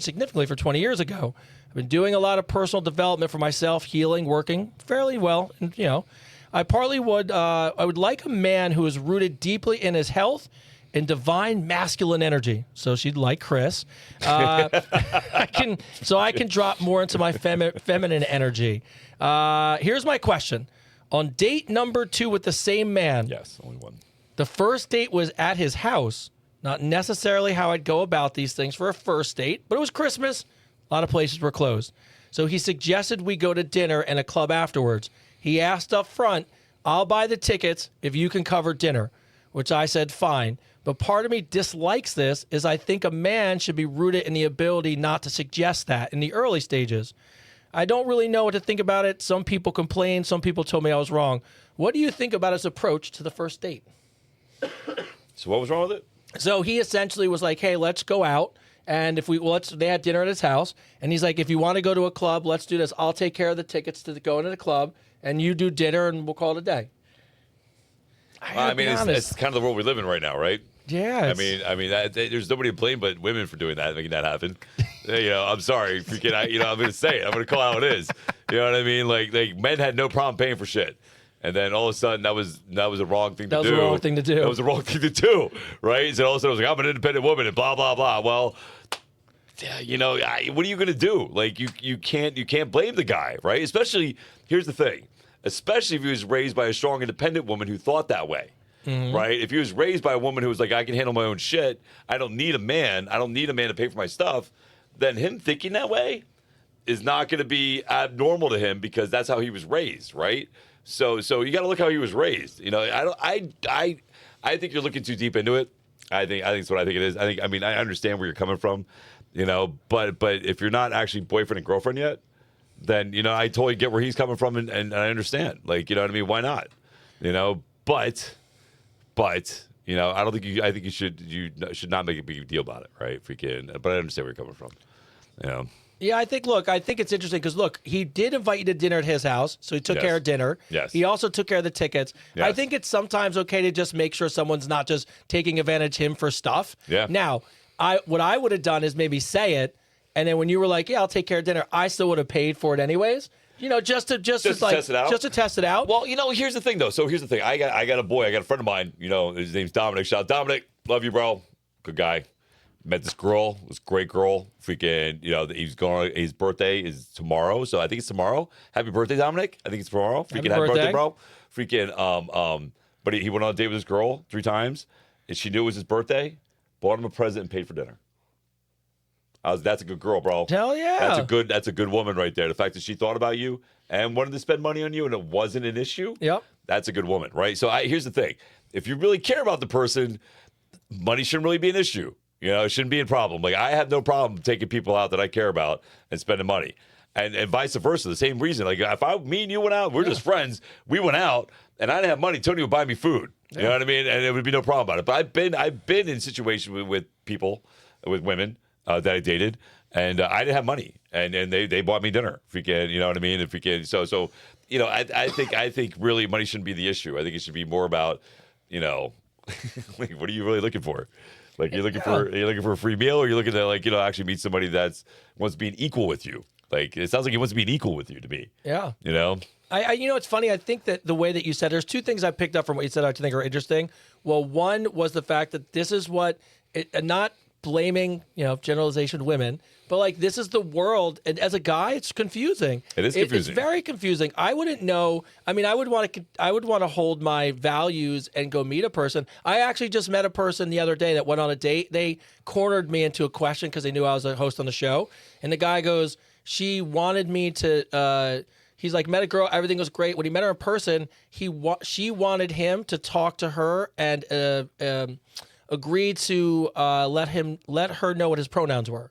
significantly for 20 years ago. I've been doing a lot of personal development for myself, healing, working fairly well. And, I would like a man who is rooted deeply in his health and divine masculine energy. So she'd like Chris. I can drop more into my feminine energy. Here's my question. On date number 2 with the same man. Yes, only one. The first date was at his house. Not necessarily how I'd go about these things for a first date, but it was Christmas. A lot of places were closed. So he suggested we go to dinner and a club afterwards. He asked up front, I'll buy the tickets if you can cover dinner, which I said fine. But part of me dislikes this, as I think a man should be rooted in the ability not to suggest that in the early stages. I don't really know what to think about it. Some people complained. Some people told me I was wrong. What do you think about his approach to the first date? So what was wrong with it? So he essentially was like, hey, let's go out. And they had dinner at his house. And he's like, if you want to go to a club, let's do this. I'll take care of the tickets to go into the club, and you do dinner, and we'll call it a day. It's kind of the world we live in right now, right? Yeah. There's nobody to blame but women for doing that, making that happen. I'm sorry. I'm going to say it. I'm going to call it how it is. You know what I mean? Like men had no problem paying for shit. And then all of a sudden, that was a wrong thing to do. That was the wrong thing to do. That was the wrong thing to do, right? So all of a sudden, I was like, I'm an independent woman and blah, blah, blah. Well, what are you going to do? Like, you can't blame the guy, right? Especially, here's the thing. Especially if he was raised by a strong, independent woman who thought that way. Mm-hmm. Right? If he was raised by a woman who was like, I can handle my own shit, I don't need a man to pay for my stuff, then him thinking that way, is not going to be abnormal to him because that's how he was raised, right? So you got to look how he was raised. You know, I think you're looking too deep into it. I think it's what I think it is. I mean, I understand where you're coming from, you know, but if you're not actually boyfriend and girlfriend yet, then, you know, I totally get where he's coming from and I understand. Like, you know what I mean? Why not? You know, but, you know, I think you should not make a big deal about it, right? But I understand where you're coming from. You know. Yeah, I think it's interesting because, look, he did invite you to dinner at his house, so he took Yes. care of dinner. Yes. He also took care of the tickets. Yes. I think it's sometimes okay to just make sure someone's not just taking advantage of him for stuff. Yeah. Now, what I would have done is maybe say it, and then when you were like, yeah, I'll take care of dinner, I still would have paid for it anyways. You know, just to test it out? Just to test it out. Well, you know, here's the thing, though. So here's the thing. I got a friend of mine, you know, his name's Dominic. Shout out, Dominic. Love you, bro. Good guy. Met this girl. This great girl. Freaking, you know, his birthday is tomorrow. So I think it's tomorrow. Happy birthday, Dominic. I think it's tomorrow. Freaking happy birthday, bro. Freaking, but he went on a date with this girl 3 times, and she knew it was his birthday, bought him a present, and paid for dinner. That's a good girl, bro. Hell yeah. That's a good woman right there. The fact that she thought about you and wanted to spend money on you and it wasn't an issue. Yep. That's a good woman, right? So here's the thing. If you really care about the person, money shouldn't really be an issue. You know, it shouldn't be a problem. Like, I have no problem taking people out that I care about and spending money. And vice versa, the same reason. Like, if me and you went out, we're just friends, we went out, and I didn't have money, Tony would buy me food. You know what I mean? And it would be no problem about it. But I've been in situations with people, with women that I dated, and I didn't have money. And they bought me dinner. Freaking, you know what I mean? So you know, I think really money shouldn't be the issue. I think it should be more about, you know, like, what are you really looking for? Like, you're looking for a free meal, or you're looking to, like, you know, actually meet somebody that's wants to be an equal with you. Like, it sounds like he wants to be an equal with you to me. Yeah. You know? You know, it's funny. I think that the way that you said, there's 2 things I picked up from what you said I think are interesting. Well, one was the fact that this is what, not blaming, you know, generalization of women, but like, this is the world. And as a guy, it's confusing. It is confusing. It's very confusing. I wouldn't know. I mean, I would want to hold my values and go meet a person. I actually just met a person the other day that went on a date. They cornered me into a question because they knew I was a host on the show. And the guy goes, she wanted me to, he's like, met a girl, everything was great. When he met her in person, she wanted him to talk to her and agreed to let her know what his pronouns were.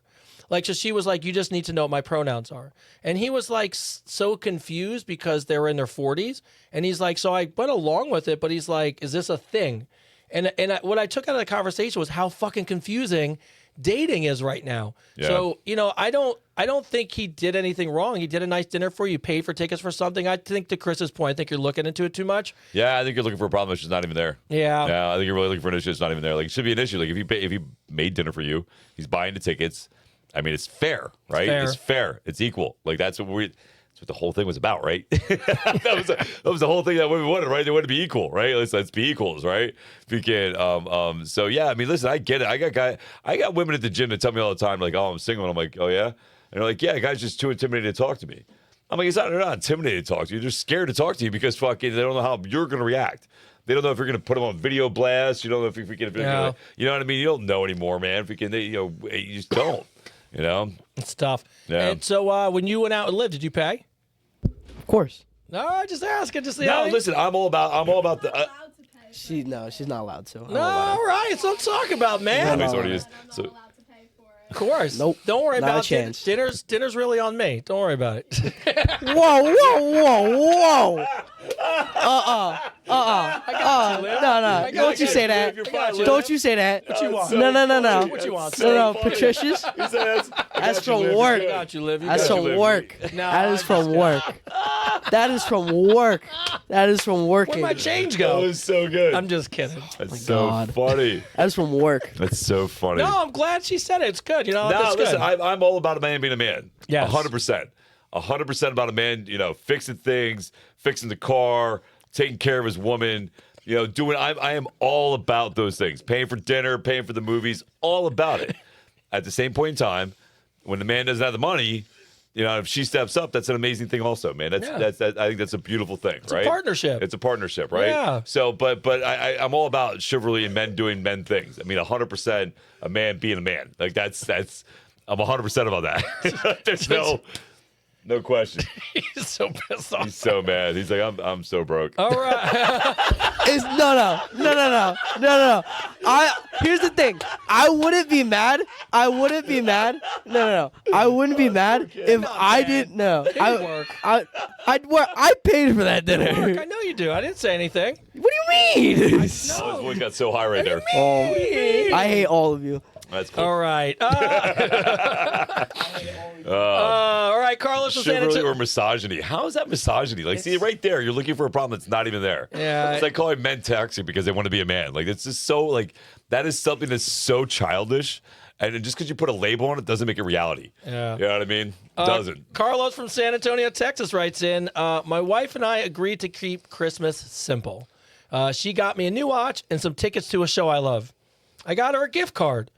Like, so she was like, you just need to know what my pronouns are. And he was like so confused because they were in their 40s. And he's like, so I went along with it, but he's like, is this a thing? And what I took out of the conversation was how fucking confusing dating is right now. Yeah. So, you know, I don't think he did anything wrong. He did a nice dinner for you, paid for tickets for something. I think, to Chris's point, I think you're looking into it too much. Yeah, I think you're looking for a problem that's just not even there. Yeah. Yeah, I think you're really looking for an issue that's not even there. Like, it should be an issue. Like, if he made dinner for you, he's buying the tickets. I mean, it's fair, right? It's fair. It's equal. Like, that's what the whole thing was about, right? that was the whole thing that women wanted, right? They wanted to be equal, right? Let's be equals, right? If you can, so yeah, I mean, listen, I get it. I got women at the gym that tell me all the time, like, oh, I'm single, and I'm like, oh yeah, and they're like, yeah, guys just too intimidated to talk to me. I'm like, they're not intimidated to talk to you. They're scared to talk to you because fucking they don't know how you're gonna react. They don't know if you're gonna put them on video blast. You don't know if you freaking, you know what I mean? You don't know anymore, man. Freaking, you just don't. You know, it's tough. Yeah. And so when you went out and lived, did you pay? Of course. No, just asking. Just no. Listen, I'm all about the. She's not allowed to. No, all right. So let's talk about, man. So, of course. Nope. Don't worry Not about a chance. Dinner's really on me. Don't worry about it. Whoa. No. you, Don't you say that. Don't you say that. What you want? No. What you want? No, Patricia's. That's from work. Got you, Liv. That's from work. That is from work. That is from work. That is from working. Where'd my change that go? was so good. I'm just kidding. That's so God. funny. That's from work. That's so funny. No, I'm glad she said it. It's good. You know, No, that's listen, good. I'm all about a man being a man. Yes. 100%. 100% about a man, you know, fixing things, fixing the car, taking care of his woman, you know, I am all about those things. Paying for dinner, paying for the movies, all about it. At the same point in time, when the man doesn't have the money, you know, if she steps up, that's an amazing thing also, man. I think that's a beautiful thing, right? It's a partnership. It's a partnership, right? Yeah. So, but I'm all about chivalry and men doing men things. I mean, 100% a man being a man. Like, I'm 100% about that. No question. He's so pissed off. He's so mad. He's like, I'm so broke. All right. It's no. Here's the thing. I wouldn't be mad. I wouldn't be mad. No. I wouldn't be mad if I didn't know. I'd work. I paid for that dinner. I know you do. I didn't say anything. What do you mean? Oh, his voice got so high right there. I hate all of you. That's cool. All right. All right, Carlos from San Chivalry Antonio. or misogyny? How is that misogyny? Like, see, right there, you're looking for a problem that's not even there. Yeah. It's like calling men toxic because they want to be a man. Like, it's just so, like, that is something that's so childish. And just because you put a label on it doesn't make it reality. Yeah. You know what I mean? Doesn't. Carlos from San Antonio, Texas writes in, my wife and I agreed to keep Christmas simple. She got me a new watch and some tickets to a show I love. I got her a gift card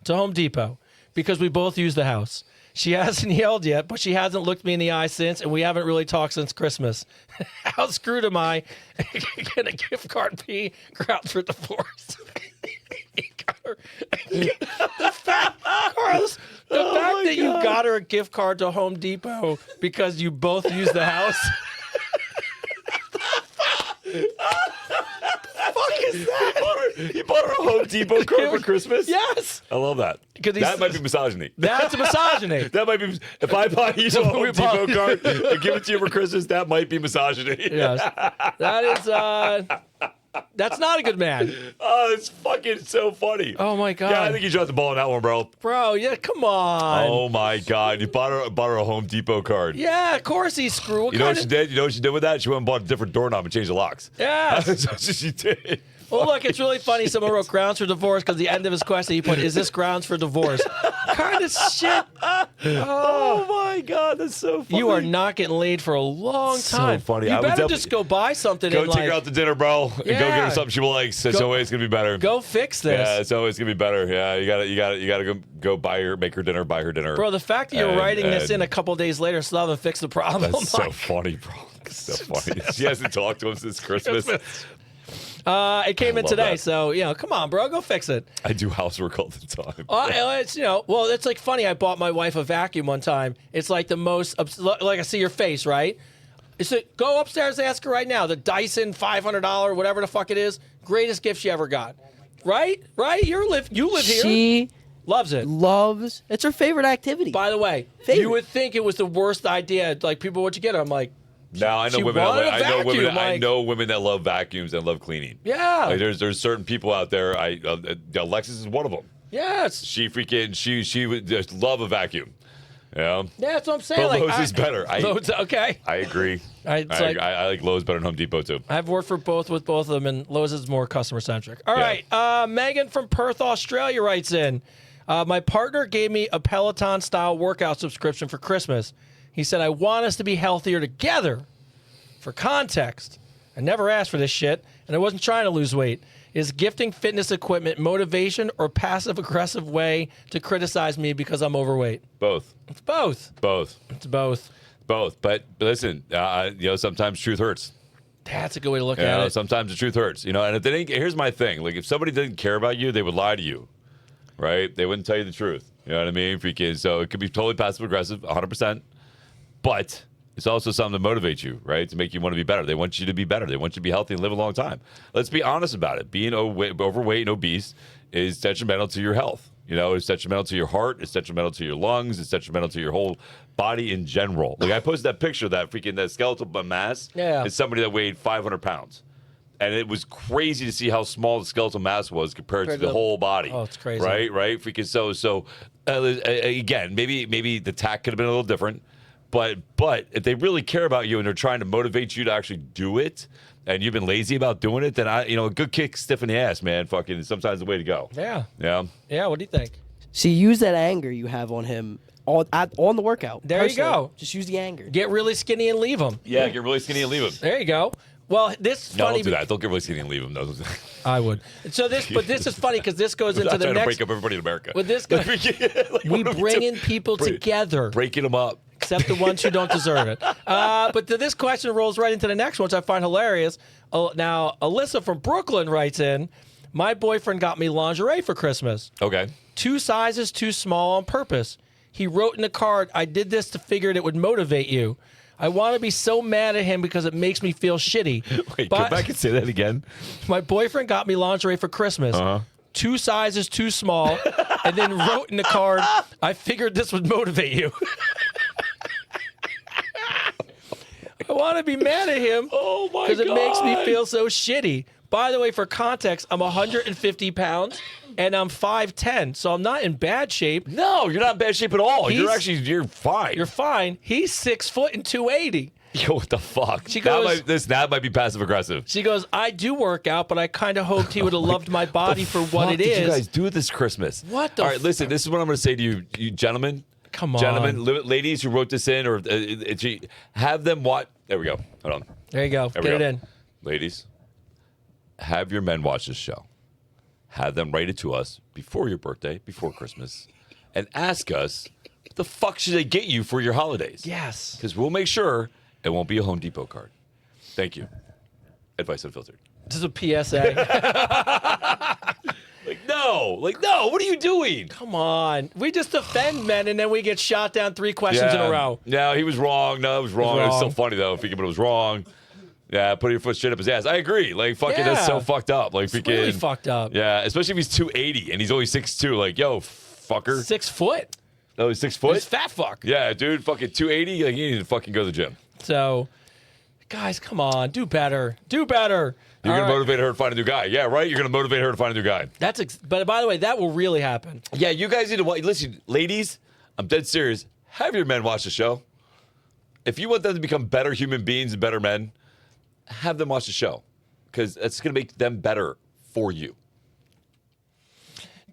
to Home Depot because we both use the house. She hasn't yelled yet, but she hasn't looked me in the eye since, and we haven't really talked since Christmas. How screwed am I? Can a gift card be grounds for divorce? Carlos, the fact that you got her a gift card to Home Depot because you both use the house. You bought her a Home Depot card for Christmas? Yes. I love that. That might be misogyny. That's a misogyny. That might be. If I buy you a Home Depot card and give it to you for Christmas, that might be misogyny. Yes. That is, that's not a good man. Oh, it's fucking so funny. Oh, my God. Yeah, I think you dropped the ball on that one, bro. Bro, yeah, come on. Oh my God! You bought her a Home Depot card. Yeah, of course he's screwed. You know what she did? You know what she did with that? She went and bought a different doorknob and changed the locks. Yeah. That's what she did. Well, look, it's really funny. Someone wrote grounds for divorce because the end of his question he put, "Is this grounds for divorce?" Kind of shit. Oh my God, that's so funny. You are not getting laid for a long So time. funny. You I would better definitely- just go buy something Go and take her out to dinner, bro, and go get Yeah. her something she likes. It's Go- always gonna be better. go fix this. Yeah, it's always gonna be better. Yeah, you gotta go make her dinner, buy her dinner. Bro, the fact that you're And- writing this in and- a couple days later still haven't fixed the problem. That's so Like, funny, bro. That's so funny. She hasn't talked to him since Christmas. it came in love today, that. so come on, bro, go fix it. I do housework all the time. It's well, it's like funny. I bought my wife a vacuum one time. It's like the most like I see your face, right? It's like, go upstairs, ask her right now. The Dyson $500, whatever the fuck it is, greatest gift she ever got. Right? You live here. She Loves it. loves. It's her favorite activity. By the way, Favorite. you would think it was the worst idea. Like people, what'd you get her? I'm like, Now I know She women. wanted a I know women. vacuum, I like- know women that love vacuums and love cleaning. yeah, Like there's certain people out there. Alexis is one of them. yes, She would just love a vacuum. Yeah. yeah. That's what I'm saying. But like, Lowe's is better. Lowe's, okay. I agree. It's like- I like Lowe's better than Home Depot too. I've worked with both of them, and Lowe's is more customer centric. All Yeah. right, Megan from Perth, Australia writes in. My partner gave me a Peloton style workout subscription for Christmas. He said, I want us to be healthier together. For context, I never asked for this shit, and I wasn't trying to lose weight. Is gifting fitness equipment motivation or passive aggressive way to criticize me because I'm overweight? Both. It's both. Both. It's both. Both. But listen, sometimes truth hurts. That's a good way to look You at know, it. sometimes the truth hurts. And if they didn't, here's my thing. Like if somebody didn't care about you, they would lie to you, right? They wouldn't tell you the truth. You know what I mean? Freaking. So it could be totally passive aggressive, 100%. But it's also something to motivate you, right? To make you want to be better. They want you to be better. They want you to be healthy and live a long time. Let's be honest about it. Being overweight and obese is detrimental to your health. It's detrimental to your heart. It's detrimental to your lungs. It's detrimental to your whole body in general. Like I posted that picture of that skeletal mass. Yeah. It's somebody that weighed 500 pounds. And it was crazy to see how small the skeletal mass was compared to the whole body. Oh, it's crazy. Right? Freaking so again, maybe the tack could have been a little different. But if they really care about you and they're trying to motivate you to actually do it, and you've been lazy about doing it, then a good kick stiff in the ass, man, fucking is sometimes the way to go. Yeah. Yeah. Yeah, what do you think? See, use that anger you have on him on the workout. There you personally. go. Just use the anger. Get really skinny and leave them. Yeah, get really skinny and leave them. There you go. Well, this is No, funny. don't do that. Don't get really skinny and leave them. No. I would. So this is funny because this goes I'm into not the trying to next. break up everybody in America. With this guy, Like, we what are bring doing? in people together, Breaking them up. except the ones who don't deserve it. But this question rolls right into the next one, which I find hilarious. Now, Alyssa from Brooklyn writes in, my boyfriend got me lingerie for Christmas. Okay. 2 sizes too small on purpose. He wrote in the card, I did this to figure it would motivate you. I want to be so mad at him because it makes me feel shitty. Wait, But come back and say that again. my boyfriend got me lingerie for Christmas. 2 sizes too small, and then wrote in the card, I figured this would motivate you. I want to be mad at him because it makes me feel so shitty. By the way, for context, I'm 150 pounds and I'm 5'10", so I'm not in bad shape. No, you're not in bad shape at all. You're fine. You're fine. He's 6 foot and 280. Yo, what the fuck? She goes- that might be passive aggressive. She goes, I do work out, but I kind of hoped he would have loved my body for what it Did is. you guys do this Christmas? What the All right, listen. This is what I'm going to say to you gentlemen. Come on. Gentlemen, ladies who wrote this in, or have them watch. There we go. Hold on. There you go. There we Get it go. in. Ladies, have your men watch this show. Have them write it to us before your birthday, before Christmas, and ask us, what the fuck should they get you for your holidays? Yes. Because we'll make sure it won't be a Home Depot card. Thank you. Advice Unfiltered. This is a PSA. No, what are you doing? Come on. We just defend men and then we get shot down 3 questions in a row. No, he was wrong. No, it was wrong. It was so wrong. funny though, but it was wrong. Yeah, putting your foot straight up his ass. I agree. Like, fucking, that's so Yeah. fucked up. Like, freaking. Really fucked up. Yeah, especially if he's 280 and he's only 6'2". Like, yo, fucker. 6 foot. No, he's 6 foot? He's fat fuck. Yeah, dude, fucking 280. Like, you need to fucking go to the gym. So, guys, come on. Do better. Do better. You're All going to right. motivate her to find a new guy. Yeah, right? You're going to motivate her to find a new guy. But by the way, that will really happen. Yeah, you guys need to watch. Listen, ladies, I'm dead serious. Have your men watch the show. If you want them to become better human beings and better men, have them watch the show because it's going to make them better for you.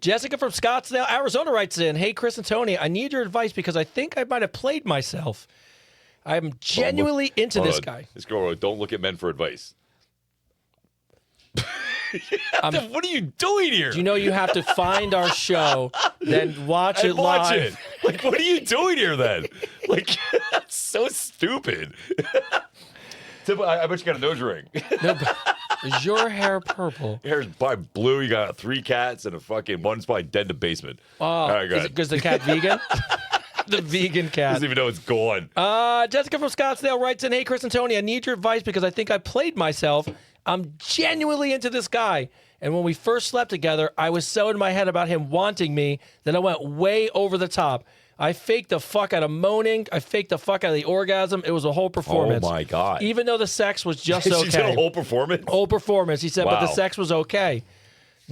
Jessica from Scottsdale, Arizona writes in, hey, Chris and Tony, I need your advice because I think I might have played myself. I'm genuinely into Hold this on. guy. This girl wrote, don't look at men for advice. What are you doing here? You know you have to find our show, then watch it watch live. it. Like, what are you doing here then? Like, that's so stupid. I bet you got a nose ring. No, but is your hair purple? Your hair's probably blue. You got 3 cats and a fucking one's probably dead in the basement. All right, go ahead. Because the cat vegan? The vegan cat. Doesn't even know it's gone. Jessica from Scottsdale writes in, hey, Chris and Tony, I need your advice because I think I played myself. I'm genuinely into this guy. And when we first slept together, I was so in my head about him wanting me that I went way over the top. I faked the fuck out of moaning. I faked the fuck out of the orgasm. It was a whole performance. Oh, my God. Even though the sex was just okay. She did a whole performance? Whole performance. He said, but the Wow. sex was okay.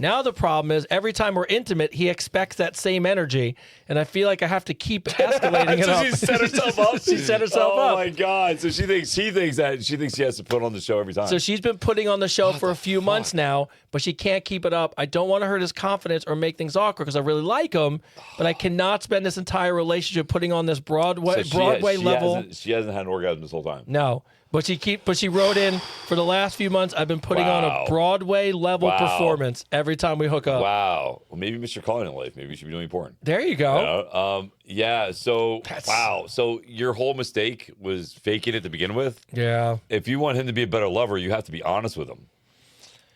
Now the problem is every time we're intimate, he expects that same energy, and I feel like I have to keep escalating it So up. she set herself up. She set herself up. Oh my God! So she thinks she has to put on the show every time. So she's been putting on the show for a few months now, but she can't keep it up. I don't want to hurt his confidence or make things awkward because I really like him, but I cannot spend this entire relationship putting on this Broadway level. She hasn't had an orgasm this whole time. No. But she wrote in for the last few months. I've been putting on Wow. a Broadway level Wow. performance every time we hook up. Wow. Well, maybe Mr. Calling in life. Maybe you should be doing porn. There you go. Yeah. So That's- wow. So your whole mistake was faking it to begin with. Yeah. If you want him to be a better lover, you have to be honest with him.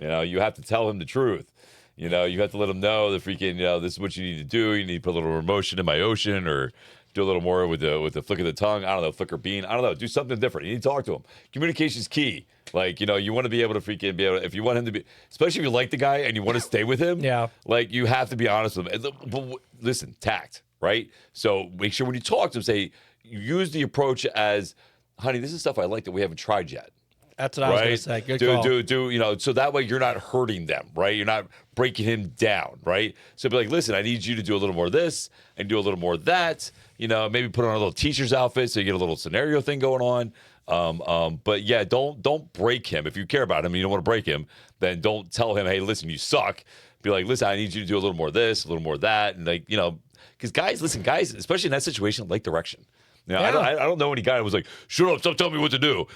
You have to tell him the truth. You have to let him know the freaking. This is what you need to do. You need to put a little more emotion in my ocean, or do a little more with the flick of the tongue. I don't know, flick or bean. I don't know. Do something different. You need to talk to him. Communication's key. Like, you want to be able to freaking be able to, if you want him to be, especially if you like the guy and you want to stay with him. Yeah. Like, you have to be honest with him. But listen, tact, right? So make sure when you talk to him, say, use the approach as, honey, this is stuff I like that we haven't tried yet. That's what I was going to say. Good call. So that way you're not hurting them, right? You're not breaking him down, right? So be like, listen, I need you to do a little more of this and do a little more of that. Maybe put on a little teacher's outfit so you get a little scenario thing going on. But yeah, don't break him. If you care about him and you don't want to break him, then don't tell him, hey, listen, you suck. Be like, listen, I need you to do a little more of this, a little more of that. And because guys, especially in that situation, like direction. Yeah. I don't know any guy that was like, shut up, stop telling me what to do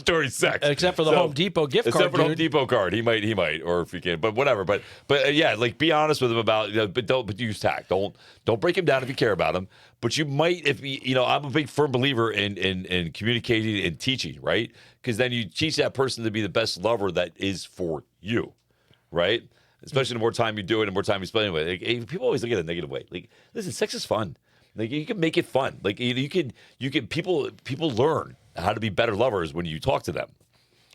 during sex. Except for the Home Depot gift card, Except for the Home dude. Depot card. He might, or if he can, but whatever. But yeah, like be honest with him about, but use tact. Don't break him down if you care about him. But you might, I'm a big firm believer in communicating and teaching, right? Because then you teach that person to be the best lover that is for you, right? Especially the more time you do it, the more time you spend with it. Like, people always look at it a negative way. Like, listen, sex is fun. Like you can make it fun. Like you can people learn how to be better lovers when you talk to them.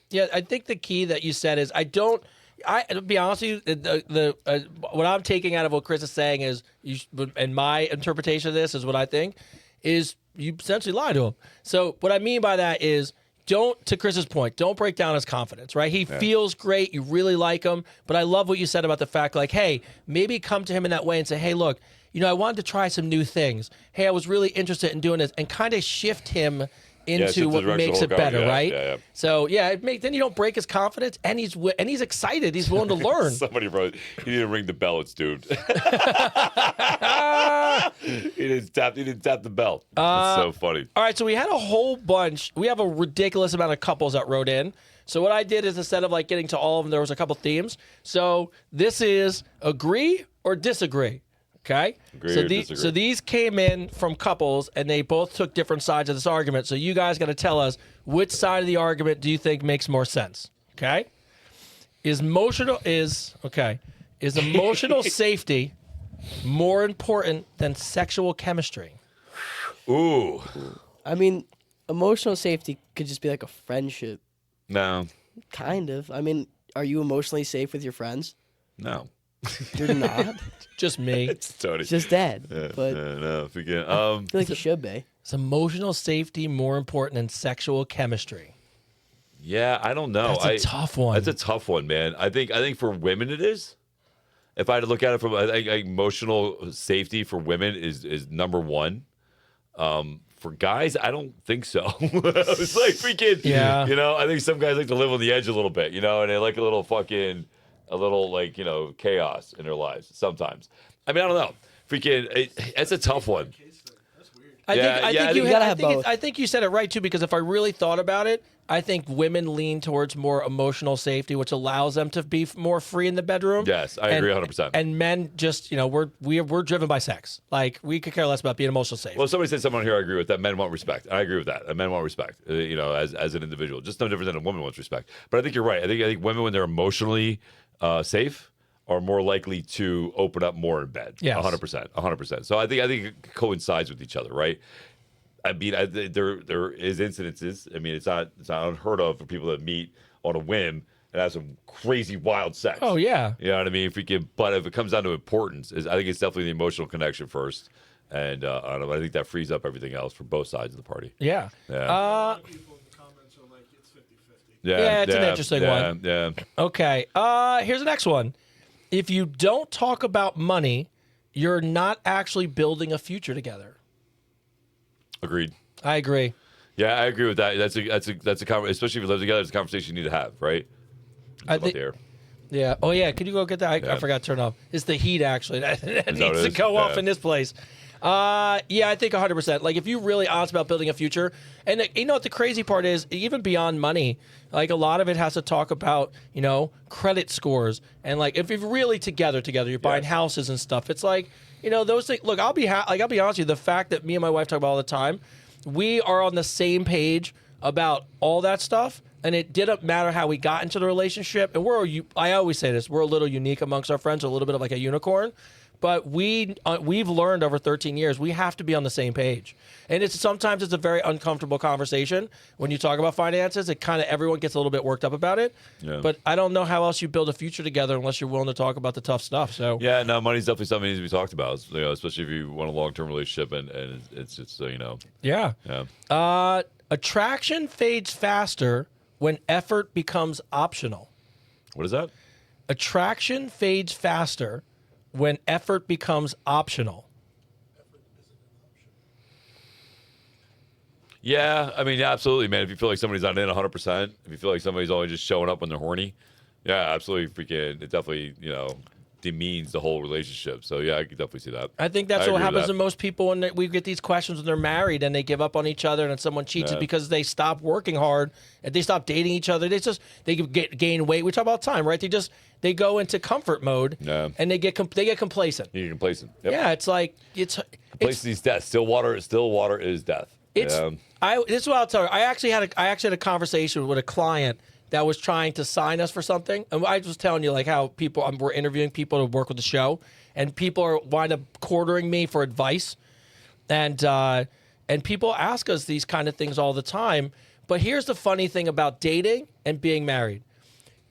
Yeah, I think the key that you said is to be honest with you, what I'm taking out of what Chris is saying is, and my interpretation of this is what I think is you essentially lie to him. So what I mean by that is to Chris's point, don't break down his confidence, right? He feels great. You really like him. But I love what you said about the fact, like, hey, maybe come to him in that way and say, hey, look, I wanted to try some new things. Hey, I was really interested in doing this, and kind of shift him into what makes it better, right? Yeah. So then you don't break his confidence, and he's excited. He's willing to learn. Somebody wrote, "You need to ring the bell, it's dude." He didn't tap the bell. That's so funny. All right, so we had a whole bunch. We have a ridiculous amount of couples that wrote in. So what I did is, instead of like getting to all of them, there was a couple themes. So this is agree or disagree. Okay. So these came in from couples, and they both took different sides of this argument. So you guys got to tell us, which side of the argument do you think makes more sense? Okay. Is emotional safety more important than sexual chemistry? Ooh. I mean, emotional safety could just be like a friendship. No. Kind of. I mean, are you emotionally safe with your friends? No. You're not. Just me. It's Tony. It's just Dad. But no, forget. I feel like you should be. Is emotional safety more important than sexual chemistry? Yeah, I don't know. That's a tough one. That's a tough one, man. I think for women it is. If I had to look at it from, I think emotional safety for women is number one. For guys, I don't think so. It's like freaking, I think some guys like to live on the edge a little bit, and they like a little chaos in their lives sometimes. I mean, I don't know. Freaking, it's a tough one. I think you said it right too, because if I really thought about it, I think women lean towards more emotional safety, which allows them to be more free in the bedroom. Yes, I agree 100%. And men just, we're driven by sex. Like, we could care less about being emotionally safe. Well, somebody said something here I agree with that. Men want respect. I agree with that. And men want respect, as an individual. Just no different than a woman wants respect. But I think you're right. I think women, when they're emotionally safe, are more likely to open up more in bed. Yes. 100%. So I think it coincides with each other, right? I mean, there is incidences. I mean, it's not unheard of for people that meet on a whim and have some crazy wild sex. Oh yeah, you know what I mean. But if it comes down to importance, I think it's definitely the emotional connection first, and I think that frees up everything else for both sides of the party. Yeah. People in the comments are like, it's 50-50. Yeah, it's an interesting one. Yeah. Okay. Here's the next one. If you don't talk about money, you're not actually building a future together. Agreed. I agree. Yeah, I agree with that. That's a conversation, especially if you live together. It's a conversation you need to have, right? I think. Yeah. Oh yeah. Could you go get that? I forgot to turn off. It's the heat actually that needs to go off in this place. Yeah, I think 100%. Like, if you're really honest about building a future, and you know what the crazy part is, even beyond money, like a lot of it has to talk about, credit scores, and like if you're really together, you're buying houses and stuff. It's like, those things. Look, I'll be honest with you. The fact that me and my wife talk about all the time, we are on the same page about all that stuff. And it didn't matter how we got into the relationship. And I always say this, we're a little unique amongst our friends, a little bit of like a unicorn. But we've learned over 13 years, we have to be on the same page. And sometimes it's a very uncomfortable conversation. When you talk about finances, it kind of, everyone gets a little bit worked up about it. Yeah. But I don't know how else you build a future together unless you're willing to talk about the tough stuff. So yeah, no, money's definitely something that needs to be talked about, especially if you want a long-term relationship and it's Yeah. Attraction fades faster when effort becomes optional. What is that? Attraction fades faster when effort becomes optional. Yeah, I mean, absolutely, man. If you feel like somebody's not in 100%, if you feel like somebody's only just showing up when they're horny, yeah, absolutely, it definitely, demeans the whole relationship. So yeah, I could definitely see that. I think that's what happens to most people when we get these questions when they're married and they give up on each other and someone cheats. It's because they stop working hard and they stop dating each other. They gain weight. We talk about time, right? They go into comfort mode and they get complacent. You get complacent. Yep. Yeah, it's like complacency is death. Still water is death. This is what I'll tell you. I actually had a conversation with a client that was trying to sign us for something. And I was telling you like how we're interviewing people to work with the show, and people are wind up quartering me for advice. And people ask us these kind of things all the time. But here's the funny thing about dating and being married.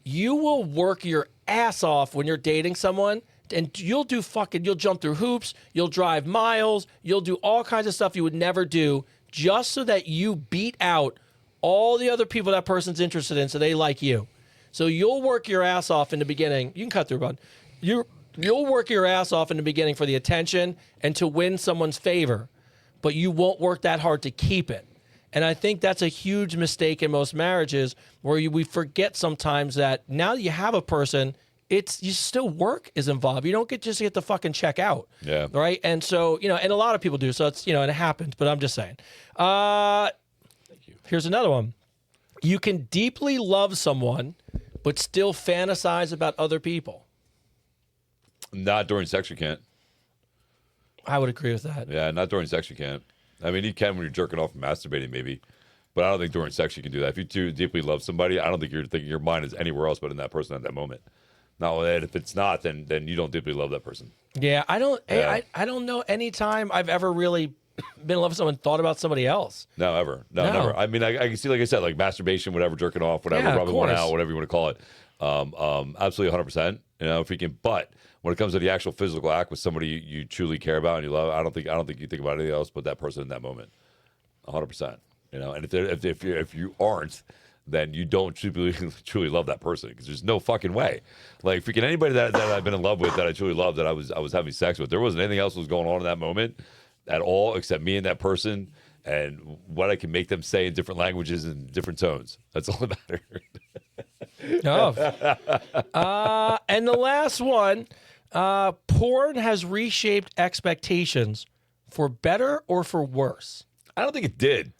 You will work your ass off when you're dating someone, and you'll jump through hoops, you'll drive miles, you'll do all kinds of stuff you would never do just so that you beat out all the other people that person's interested in so they like you. So you'll work your ass off in the beginning. You can cut through, bud. You'll work your ass off in the beginning for the attention and to win someone's favor, but you won't work that hard to keep it. And I think that's a huge mistake in most marriages where we forget sometimes that now that you have a person, you still work is involved. You don't just get to fucking check out. Yeah. Right. And so, and a lot of people do. So it's, and it happens, but I'm just saying. Here's another one. You can deeply love someone, but still fantasize about other people. Not during sex, you can't. I would agree with that. Yeah, not during sex, you can't. I mean, you can when you're jerking off and masturbating, maybe. But I don't think during sex you can do that. If you too deeply love somebody, I don't think you're thinking your mind is anywhere else but in that person at that moment. Now, if it's not, then you don't deeply love that person. Yeah, I don't. Yeah. I don't know any time I've ever really been in love with someone and thought about somebody else. No, ever. No, No. never. I mean, I can see, like I said, like masturbation, whatever, jerking off, whatever, Yeah, of rubbing one course. out, whatever you want to call it. Absolutely 100%. If you can. But when it comes to the actual physical act with somebody you truly care about and you love, I don't think you think about anything else but that person in that moment. 100%. And if you aren't, then you don't truly love that person because there's no fucking way. Like freaking anybody that I've been in love with that I truly love that I was having sex with, there wasn't anything else that was going on in that moment at all except me and that person and what I can make them say in different languages and different tones. That's all that matters. No. And the last one, porn has reshaped expectations for better or for worse. I don't think it did.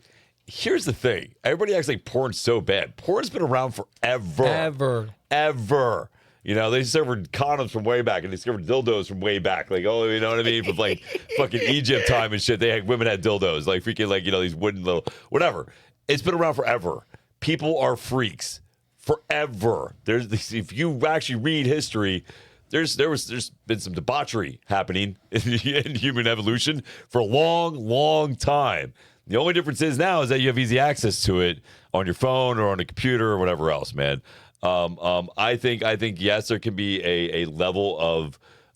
Here's the thing. Everybody acts like porn's so bad. Porn's been around forever. Ever. They discovered condoms from way back and they discovered dildos from way back. Like, oh, you know what I mean? From like fucking Egypt time and shit. Women had dildos. Like freaking like, these wooden little, whatever. It's been around forever. People are freaks. Forever. If you actually read history, there's been some debauchery happening in human evolution for a long time. The only difference now is that you have easy access to it on your phone or on a computer or whatever else, man. I think yes, there can be a level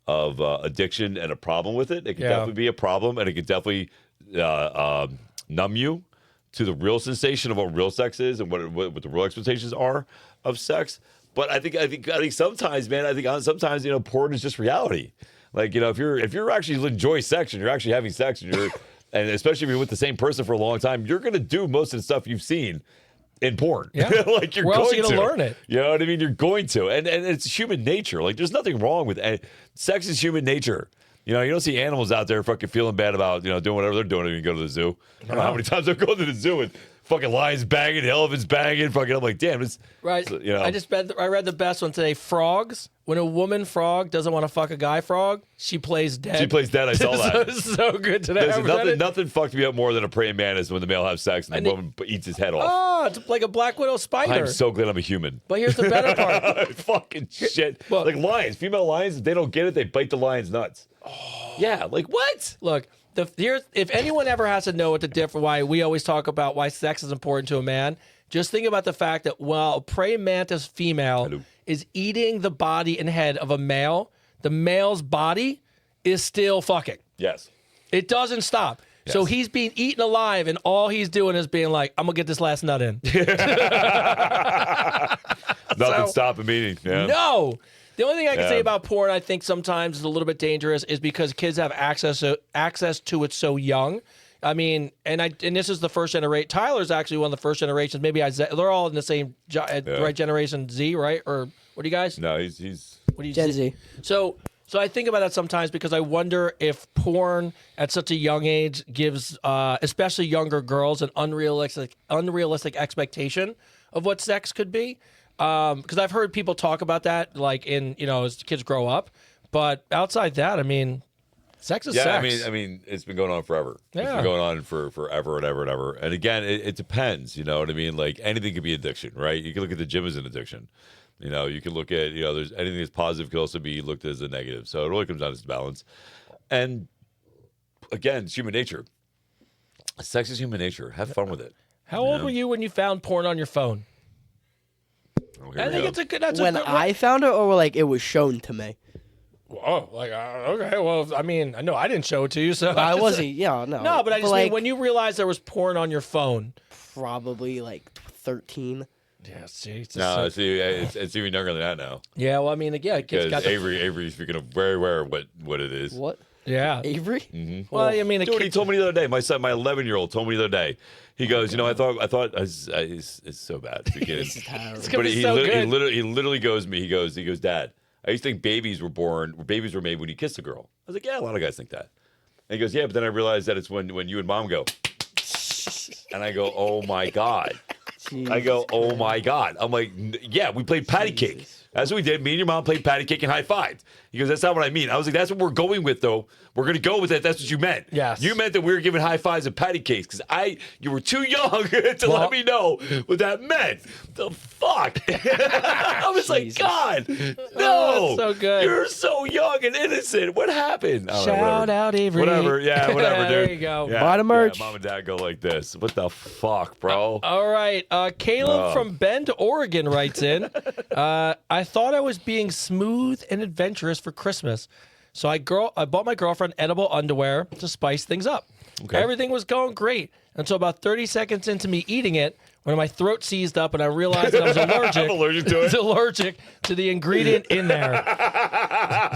of addiction and a problem with it. It can definitely be a problem, and it can definitely numb you to the real sensation of what real sex is and what the real expectations are of sex. But I think sometimes, man, sometimes porn is just reality. Like if you're actually enjoy sex and you're actually having sex and and especially if you're with the same person for a long time, you're gonna do most of the stuff you've seen in porn. Yeah. Like you're Where else going are you to gonna learn it? You know what I mean? You're going to, and it's human nature. Like there's nothing wrong with sex. Is human nature. You don't see animals out there fucking feeling bad about doing whatever they're doing when you go to the zoo. I don't know how many times I've gone to the zoo and fucking lions banging, elephants banging, fucking. I'm like, damn, it's Right. So, I read the best one today. Frogs. When a woman frog doesn't want to fuck a guy frog, she plays dead. She plays dead. I saw that. so good today. Listen, nothing fucked me up more than a praying mantis when the male has sex and the woman eats his head off. Oh, it's like a black widow spider. I'm so glad I'm a human. But here's the better part. Fucking shit. Look. Like lions, female lions, if they don't get it, they bite the lion's nuts. Oh. Yeah, like what? Look, if anyone ever has to know what the difference, why we always talk about why sex is important to a man, just think about the fact that while a praying mantis female is eating the body and head of a male, the male's body is still fucking. Yes. It doesn't stop. Yes. So he's being eaten alive, and all he's doing is being like, I'm going to get this last nut in. Nothing stopping me. Yeah. No. The only thing I can say about porn, I think sometimes is a little bit dangerous, is because kids have access to it so young. I mean, and this is the first generation. Tyler's actually one of the first generations. Maybe they're all in the same right generation Z, right? Or what do you guys? No, he's What do you Gen Z. So I think about that sometimes because I wonder if porn at such a young age gives, especially younger girls, an unrealistic expectation of what sex could be. Because I've heard people talk about that, like as kids grow up. But outside that, I mean, sex is sex. I mean, it's been going on forever. It's Yeah. been going on for forever and ever and ever. And again, it depends. You know what I mean? Like anything could be addiction, right? You can look at the gym as an addiction. You can look at there's anything that's positive could also be looked at as a negative. So it really comes down to balance. And again, it's human nature. Sex is human nature. Have fun with it. How old were you when you found porn on your phone? Oh, here I we think go. it's a good. That's When a good, I found it, or like it was shown to me. Oh, like okay. Well, I mean, I know I didn't show it to you, so I wasn't. Yeah, no. No, but I just like, mean when you realized there was porn on your phone. probably like 13. Yeah, see, No, see, it's even younger than that now. yeah. Well, I mean, yeah, kids Because got the, Avery's speaking of very aware of what it is. What? yeah. Avery? Well, I mean, a Dude, he kid, told me the other day. My son, my 11-year-old, told me the other day. He goes, I thought it's so bad. This is terrible. It's gonna But be he, so lit- good. he literally goes to me. He goes, Dad, I used to think babies were made when you kiss a girl. I was like, yeah, a lot of guys think that. And he goes, yeah, but then I realized that it's when you and mom go. And I go, oh my God. I go, oh my God. I'm like, yeah, we played patty cake. That's what we did. Me and your mom played patty cake and high fived. He goes, that's not what I mean. I was like, that's what we're going with, though. We're going to go with it. That's what you meant. Yes. You meant that we were giving high fives and patty cakes because you were too young to Well- let me know what that meant. The fuck? I was like, God, no. Oh, that's so good. You're so young and innocent. What happened? All right, Shout whatever. out Avery. Whatever. Yeah, whatever, dude. There you go. Yeah, Buy the merch. Yeah, mom and dad go like this. What the fuck, bro? All right. Caleb from Bend, Oregon writes in, I thought I was being smooth and adventurous for Christmas. So I bought my girlfriend edible underwear to spice things up. Okay. Everything was going great until about 30 seconds into me eating it when my throat seized up and I realized that I was allergic. Allergic to it? I was allergic to the ingredient in there.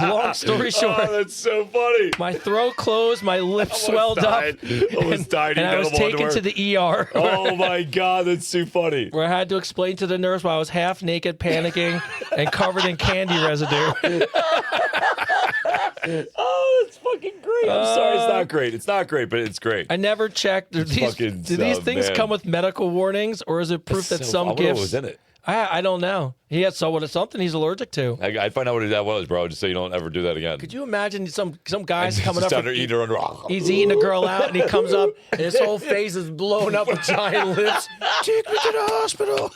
Long story short, Oh, that's so funny. my throat closed, my lips swelled up, Almost died. and I was taken to the ER. Oh my God, that's too funny. Where I had to explain to the nurse why I was half naked, panicking, and covered in candy residue. Oh, that's fucking great. I'm sorry, it's not great. It's not great, but it's great. I never checked. Do these things man. come with medical warnings, or is it proof that some I wonder gifts? what was in it. I don't know. He had something he's allergic to. I'd find out what that was, bro, just so you don't ever do that again. Could you imagine some guy's coming Just up? down there eating her under. He's eating a girl out, and he comes up, and his whole face is blown up with giant lips. Take me to the hospital.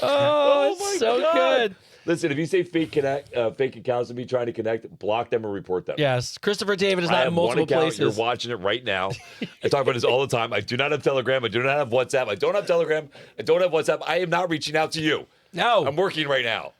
Oh, my it's so God. good. Listen, if you say fake accounts to me trying to connect, block them or report them. Yes, Christopher David is I not have in multiple one account. places. You're watching it right now. I talk about this all the time. I do not have Telegram. I do not have WhatsApp. I don't have Telegram. I don't have WhatsApp. I am not reaching out to you. No. I'm working right now.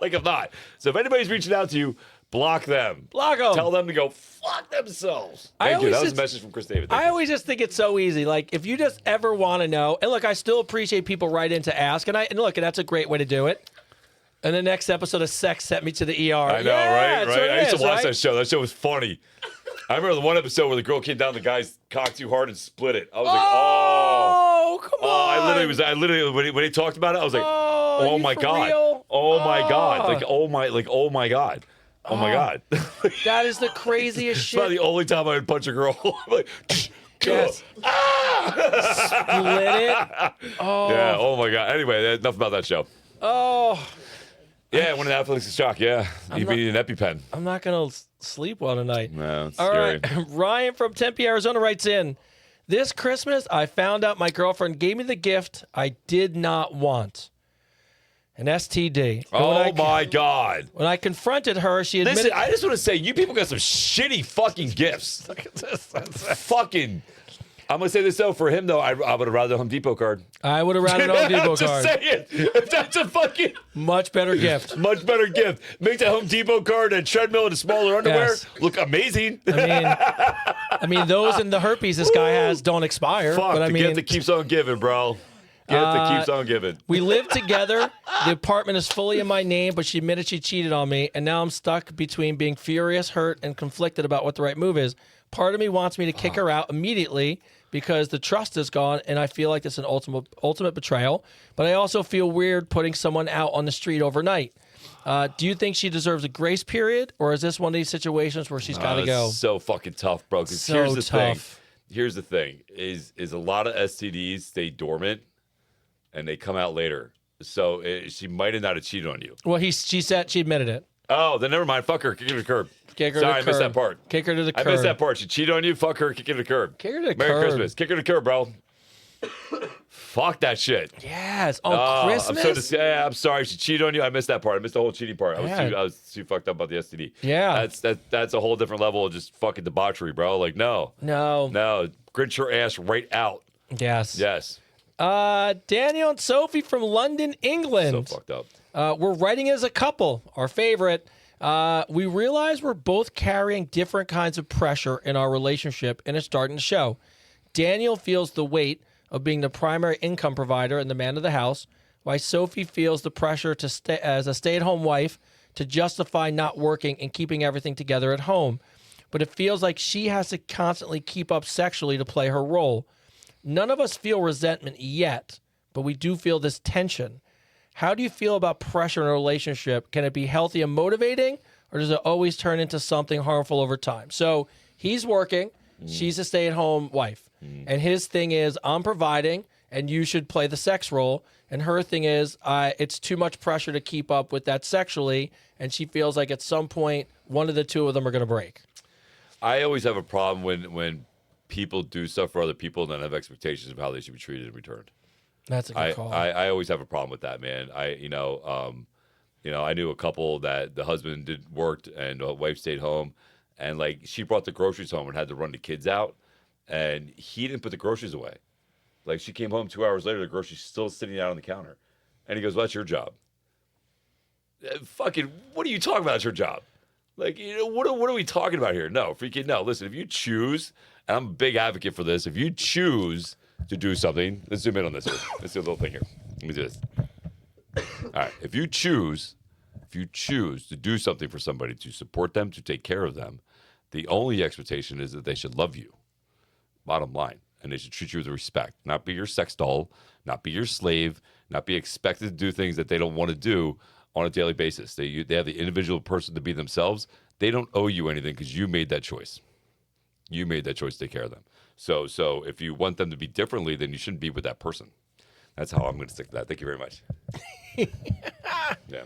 Like I'm not. So if anybody's reaching out to you, block them. Block 'em. Tell them to go fuck themselves. I Thank you. always That was a just- message from Chris David. Thank I you. always just think it's so easy. Like, if you just ever want to know, and look, I still appreciate people write in to ask, and look, and that's a great way to do it. And the next episode of Sex sent me to the ER. I know, Yeah, right? that's what Right. it I used to is, watch right? that show. That show was funny. I remember the one episode where the girl came down the guy's cock too hard and split it. I was like, oh. Oh, come Oh, on. I literally, when he talked about it, I was like, Oh, oh you my for God. real? Oh my God. Oh. Oh my God. Oh my God. It's That is the craziest about shit. the only time I would punch a girl. I'm like, Yes. Split it. Oh. yeah, oh my God. Anyway, enough about that show. Oh. Yeah, when Netflix is shock. Yeah, you not- need an EpiPen. I'm not going to sleep well tonight. No, it's All scary. right. Ryan from Tempe, Arizona writes in, this Christmas, I found out my girlfriend gave me the gift I did not want. An STD. And Oh my God. When I confronted her, she admitted... Listen, I just want to say, you people got some shitty fucking gifts. Fucking. I'm going to say this, though. For him, though, I would have rather the Home Depot card. I would have rather Home Depot Just card. saying. If that's a fucking Much better gift. much better gift. Make that Home Depot card and treadmill and smaller underwear Yes. look amazing. I mean, those and the herpes this guy has don't expire. Fuck, but I the mean, gift that keeps on giving, bro. Gift that keeps on giving. we live together. The apartment is fully in my name, but she admitted she cheated on me, and now I'm stuck between being furious, hurt, and conflicted about what the right move is. Part of me wants me to kick her out immediately because the trust is gone, and I feel like it's an ultimate betrayal. But I also feel weird putting someone out on the street overnight. Do you think she deserves a grace period, or is this one of these situations where she's got to go? It's so fucking tough, bro. 'Cause So here's the thing. tough. Here's the thing. Is a lot of STDs stay dormant and they come out later. So she might have not have cheated on you. Well, she said she admitted it. Oh, then never mind. Fuck her. Kick her to the curb. Kick her Sorry, to I the missed curb. that part. Kick her to the I curb. missed that part. She cheated on you. Fuck her. Kick her to the curb. Kick her to the Merry curb. Christmas. Kick her to the curb, bro. Fuck that shit. Yes. On Oh, Christmas. I'm sorry. She cheated on you. I missed that part. I missed the whole cheating part. I was too fucked up about the STD. Yeah. That's a whole different level of just fucking debauchery, bro. Like, no. Grinch your ass right out. Yes. Yes. Daniel and Sophie from London, England. So fucked up. We're writing as a couple. Our favorite. We realize we're both carrying different kinds of pressure in our relationship, and it's starting to show. Daniel feels the weight of being the primary income provider and the man of the house, while Sophie feels the pressure to stay as a stay-at-home wife to justify not working and keeping everything together at home. But it feels like she has to constantly keep up sexually to play her role. None of us feel resentment yet, but we do feel this tension. How do you feel about pressure in a relationship? Can it be healthy and motivating, or does it always turn into something harmful over time? So he's working. She's a stay-at-home wife. And his thing is, I'm providing, and you should play the sex role. And her thing is, it's too much pressure to keep up with that sexually, and she feels like at some point, one of the two of them are going to break. I always have a problem when people do stuff for other people and then have expectations of how they should be treated in return. That's a good call. I always have a problem with that, man. I knew a couple that the husband worked and the wife stayed home, and like she brought the groceries home and had to run the kids out, and he didn't put the groceries away. Like she came home 2 hours later, the groceries still sitting out on the counter, and he goes, "Well, that's your job." Fucking, what are you talking about? It's your job. Like, what are we talking about here? No, freaking no. Listen, if you choose, and I'm a big advocate for this, if you choose to do something, let's zoom in on this here. Let's do a little thing here. Let me do this. All right. If you choose to do something for somebody, to support them, to take care of them, the only expectation is that they should love you. Bottom line. And they should treat you with respect, not be your sex doll, not be your slave, not be expected to do things that they don't want to do on a daily basis. They have the individual person to be themselves. They don't owe you anything because you made that choice. You made that choice to take care of them. So if you want them to be differently, then you shouldn't be with that person. That's how I'm going to stick to that. Thank you very much. Yeah.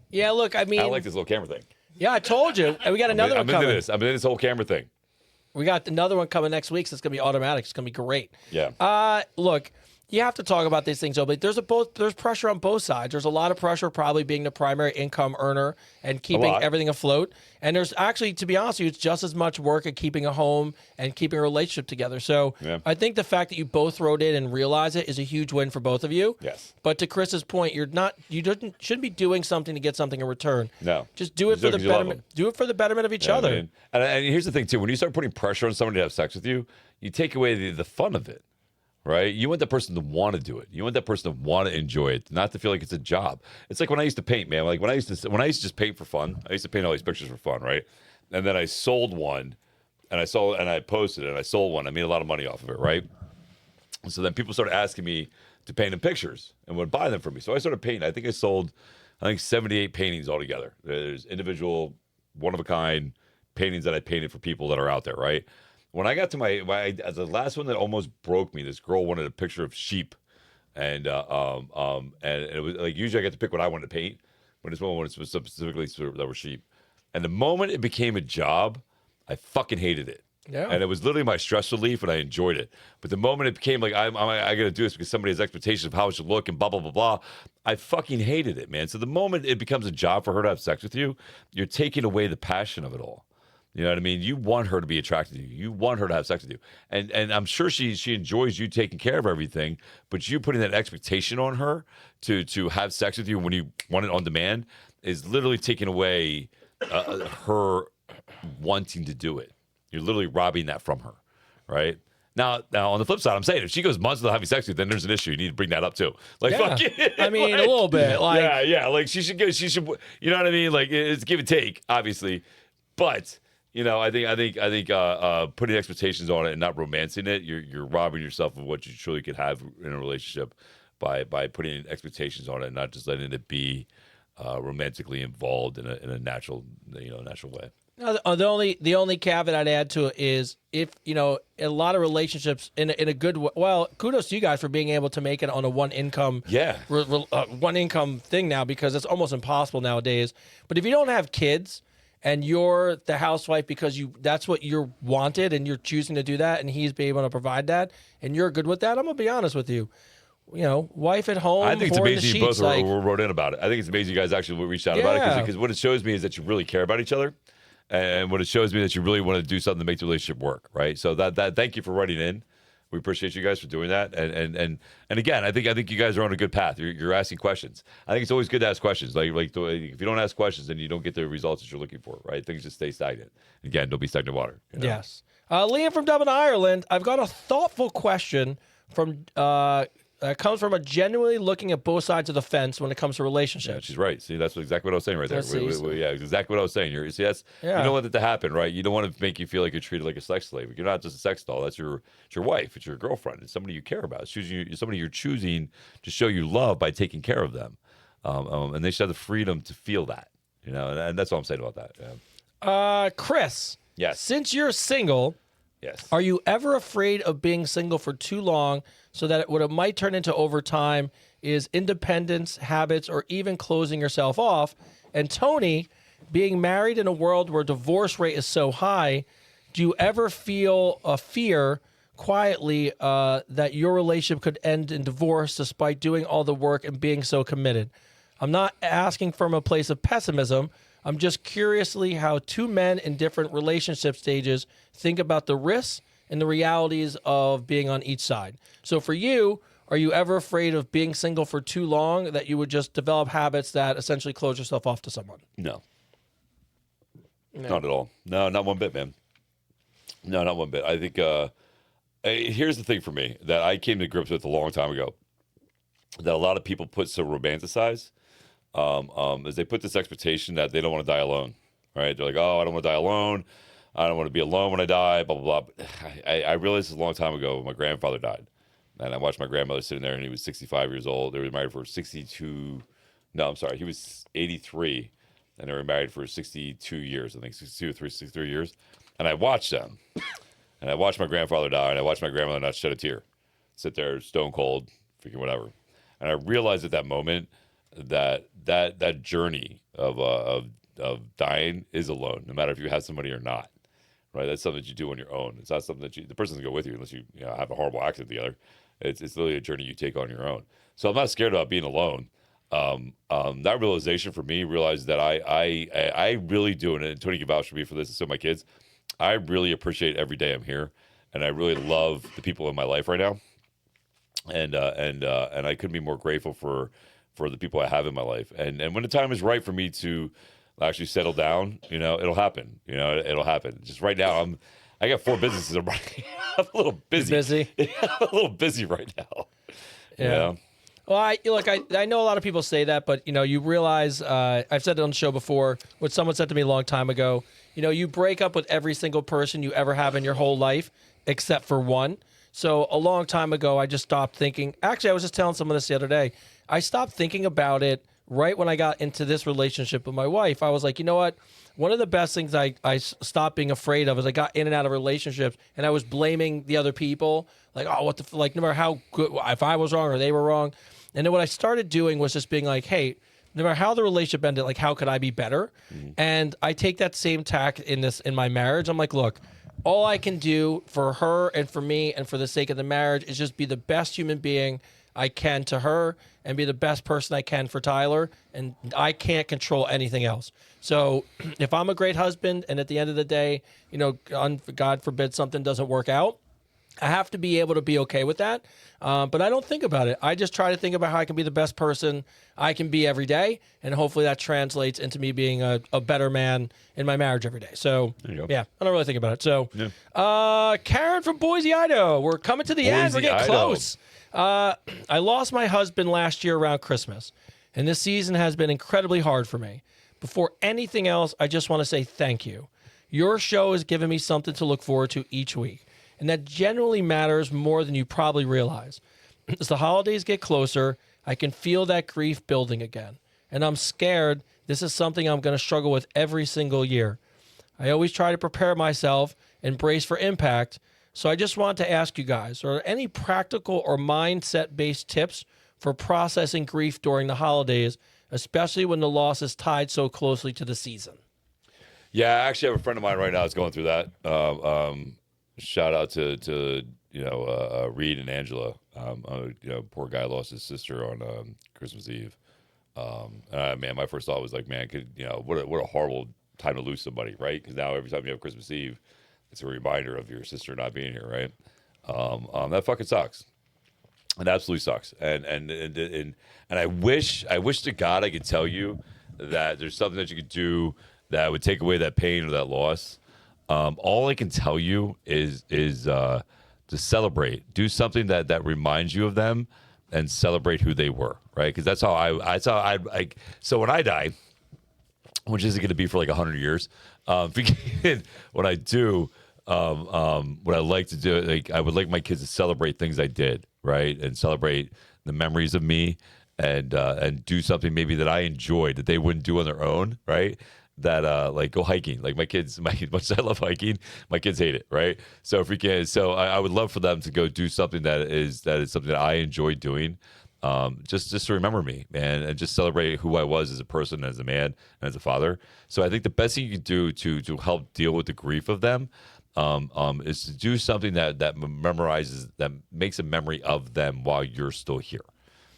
Yeah, look, I mean, I like this little camera thing. Yeah, I told you. And we got another one coming. I'm into this whole camera thing. We got another one coming next week, so it's going to be automatic. It's going to be great. Yeah. Look, you have to talk about these things, though. But there's pressure on both sides. There's a lot of pressure probably being the primary income earner and keeping everything afloat. And there's actually, to be honest with you, it's just as much work at keeping a home and keeping a relationship together. So I think the fact that you both wrote in and realize it is a huge win for both of you. Yes. But to Chris's point, you shouldn't be doing something to get something in return. No. Just do it for the betterment. Do it for the betterment of each other. Man. And here's the thing too: when you start putting pressure on somebody to have sex with you, you take away the fun of it. Right? You want that person to want to do it. You want that person to want to enjoy it, not to feel like it's a job. It's like when I used to paint, man. Like when I used to just paint for fun. I used to paint all these pictures for fun, right? And then I sold one, and I posted it, and I sold one. I made a lot of money off of it, right? And so then people started asking me to paint them pictures and would buy them for me. So I started painting. I think I sold 78 paintings altogether. There's individual, one of a kind paintings that I painted for people that are out there, right? When I got to the last one that almost broke me, this girl wanted a picture of sheep, and it was like usually I get to pick what I wanted to paint, but this one wanted specifically that were sheep. And the moment it became a job, I fucking hated it. Yeah. And it was literally my stress relief, and I enjoyed it. But the moment it became like I got to do this because somebody has expectations of how it should look and blah blah blah blah, I fucking hated it, man. So the moment it becomes a job for her to have sex with you, you're taking away the passion of it all. You know what I mean? You want her to be attracted to you. You want her to have sex with you. And I'm sure she enjoys you taking care of everything, but you putting that expectation on her to have sex with you when you want it on demand is literally taking away her wanting to do it. You're literally robbing that from her, right? Now on the flip side, I'm saying if she goes months without having sex with you, then there's an issue. You need to bring that up too. Like, fuck it. I mean, a little bit. Like, yeah. Like she should, you know what I mean? Like it's give and take, obviously, but. You know, I think putting expectations on it and not romancing it, you're robbing yourself of what you truly could have in a relationship by putting expectations on it and not just letting it be romantically involved in a natural way. Now, the only caveat I'd add to it is if a lot of relationships in a good way. Well, kudos to you guys for being able to make it on a one income thing now because it's almost impossible nowadays. But if you don't have kids and you're the housewife because that's what you're wanted and you're choosing to do that, and he's being able to provide that, and you're good with that, I'm gonna be honest with you. You know, wife at home. I think it's whore in the amazing you both sheets, like, wrote in about it. I think it's amazing you guys actually reached out about Yeah. it because what it shows me is that you really care about each other, and what it shows me that you really want to do something to make the relationship work, right? So that thank you for writing in. We appreciate you guys for doing that, and again, I think you guys are on a good path. You're asking questions. I think it's always good to ask questions. Like if you don't ask questions, then you don't get the results that you're looking for, right? Things just stay stagnant. Again, don't be stagnant water. You know? Yes. Liam from Dublin, Ireland. I've got a thoughtful question from comes from a genuinely looking at both sides of the fence when it comes to Yeah, relationships. she's right. See, that's exactly what I was saying right there. Let's see. Yeah, exactly what I was saying. See, that's Yeah. you don't want that to happen, right? You don't want to make you feel like you're treated like a sex slave. You're not just a sex doll. It's your wife. It's your girlfriend. It's somebody you care about. It's somebody you're choosing to show you love by taking care of them, and they should have the freedom to feel that. You know, and that's all I'm saying about that. Yeah. Chris. Yes. Since you're single, Yes. are you ever afraid of being single for too long so that what it might turn into over time is independence, habits, or even closing yourself off? And Tony, being married in a world where divorce rate is so high, do you ever feel a fear quietly that your relationship could end in divorce despite doing all the work and being so committed? I'm not asking from a place of pessimism. I'm just curiously how two men in different relationship stages think about the risks and the realities of being on each side. So for you, are you ever afraid of being single for too long that you would just develop habits that essentially close yourself off to someone? No. Not at all. No, not one bit, man. No, not one bit. I think here's the thing for me that I came to grips with a long time ago that a lot of people so romanticize. Is they put this expectation that they don't want to die alone, right? They're like, oh, I don't want to die alone. I don't want to be alone when I die, blah, blah, blah. I realized this a long time ago when my grandfather died. And I watched my grandmother sitting there, and he was 65 years old. They were married for 62. No, I'm sorry. He was 83, and they were married for 62 years, I think, 62 or 63 years. And I watched them. And I watched my grandfather die, and I watched my grandmother not shed a tear. Sit there, stone cold, freaking whatever. And I realized at that moment that journey of dying is alone, no matter if you have somebody or not, right? That's something that you do on your own. It's not something that the person doesn't go with you unless you have a horrible accident together. It's literally a journey you take on your own. So I'm not scared about being alone. That realization for me realized that I really do, and Tony can vouch for me for this, and so my kids, I really appreciate every day I'm here, and I really love the people in my life right now, and I couldn't be more grateful for the people I have in my life. And when the time is right for me to actually settle down, it'll happen. It'll happen. Just right now, I got 4 businesses. I'm a little busy. Busy? I'm a little busy right now. Yeah. Well, I know a lot of people say that, but you realize I've said it on the show before. What someone said to me a long time ago. You break up with every single person you ever have in your whole life, except for one. So a long time ago, I just stopped thinking. Actually, I was just telling someone this the other day. I stopped thinking about it right when I got into this relationship with my wife. I was like, you know what? One of the best things I stopped being afraid of is I got in and out of relationships, and I was blaming the other people. Like, oh, no matter how good, if I was wrong or they were wrong. And then what I started doing was just being like, hey, no matter how the relationship ended, like, how could I be better? Mm-hmm. And I take that same tack in my marriage. I'm like, look, all I can do for her and for me and for the sake of the marriage is just be the best human being I can to her and be the best person I can for Tyler. And I can't control anything else. So if I'm a great husband and at the end of the day, God forbid something doesn't work out, I have to be able to be okay with that. But I don't think about it. I just try to think about how I can be the best person I can be every day. And hopefully that translates into me being a better man in my marriage every day. So, yeah, I don't really think about it. So, Karen from Boise, Idaho. We're coming to the end. We're getting close. I lost my husband last year around Christmas. And this season has been incredibly hard for me. Before anything else, I just want to say thank you. Your show has given me something to look forward to each week. And that generally matters more than you probably realize. As the holidays get closer, I can feel that grief building again. And I'm scared this is something I'm going to struggle with every single year. I always try to prepare myself and brace for impact. So I just want to ask you guys, are there any practical or mindset-based tips for processing grief during the holidays, especially when the loss is tied so closely to the season? Yeah, I actually have a friend of mine right now that's going through that. Shout out to Reed and Angela. Poor guy lost his sister on Christmas Eve. Man, my first thought was like, man, what a horrible time to lose somebody, right? Because now every time you have Christmas Eve, it's a reminder of your sister not being here, right? That fucking sucks. It absolutely sucks. And I wish to God I could tell you that there's something that you could do that would take away that pain or that loss. All I can tell you is to celebrate. Do something that reminds you of them, and celebrate who they were, right? Because that's how I. So when I die, which isn't going to be for like 100 years, when I do, what I like to do, like I would like my kids to celebrate things I did, right, and celebrate the memories of me, and do something maybe that I enjoyed that they wouldn't do on their own, right? That like go hiking, like my kids. Much as I love hiking, my kids hate it, right? So if we can, I would love for them to go do something that is something that I enjoy doing, just to remember me, man, and just celebrate who I was as a person, as a man, and as a father. So I think the best thing you can do to help deal with the grief of them, is to do something that memorizes, that makes a memory of them while you're still here.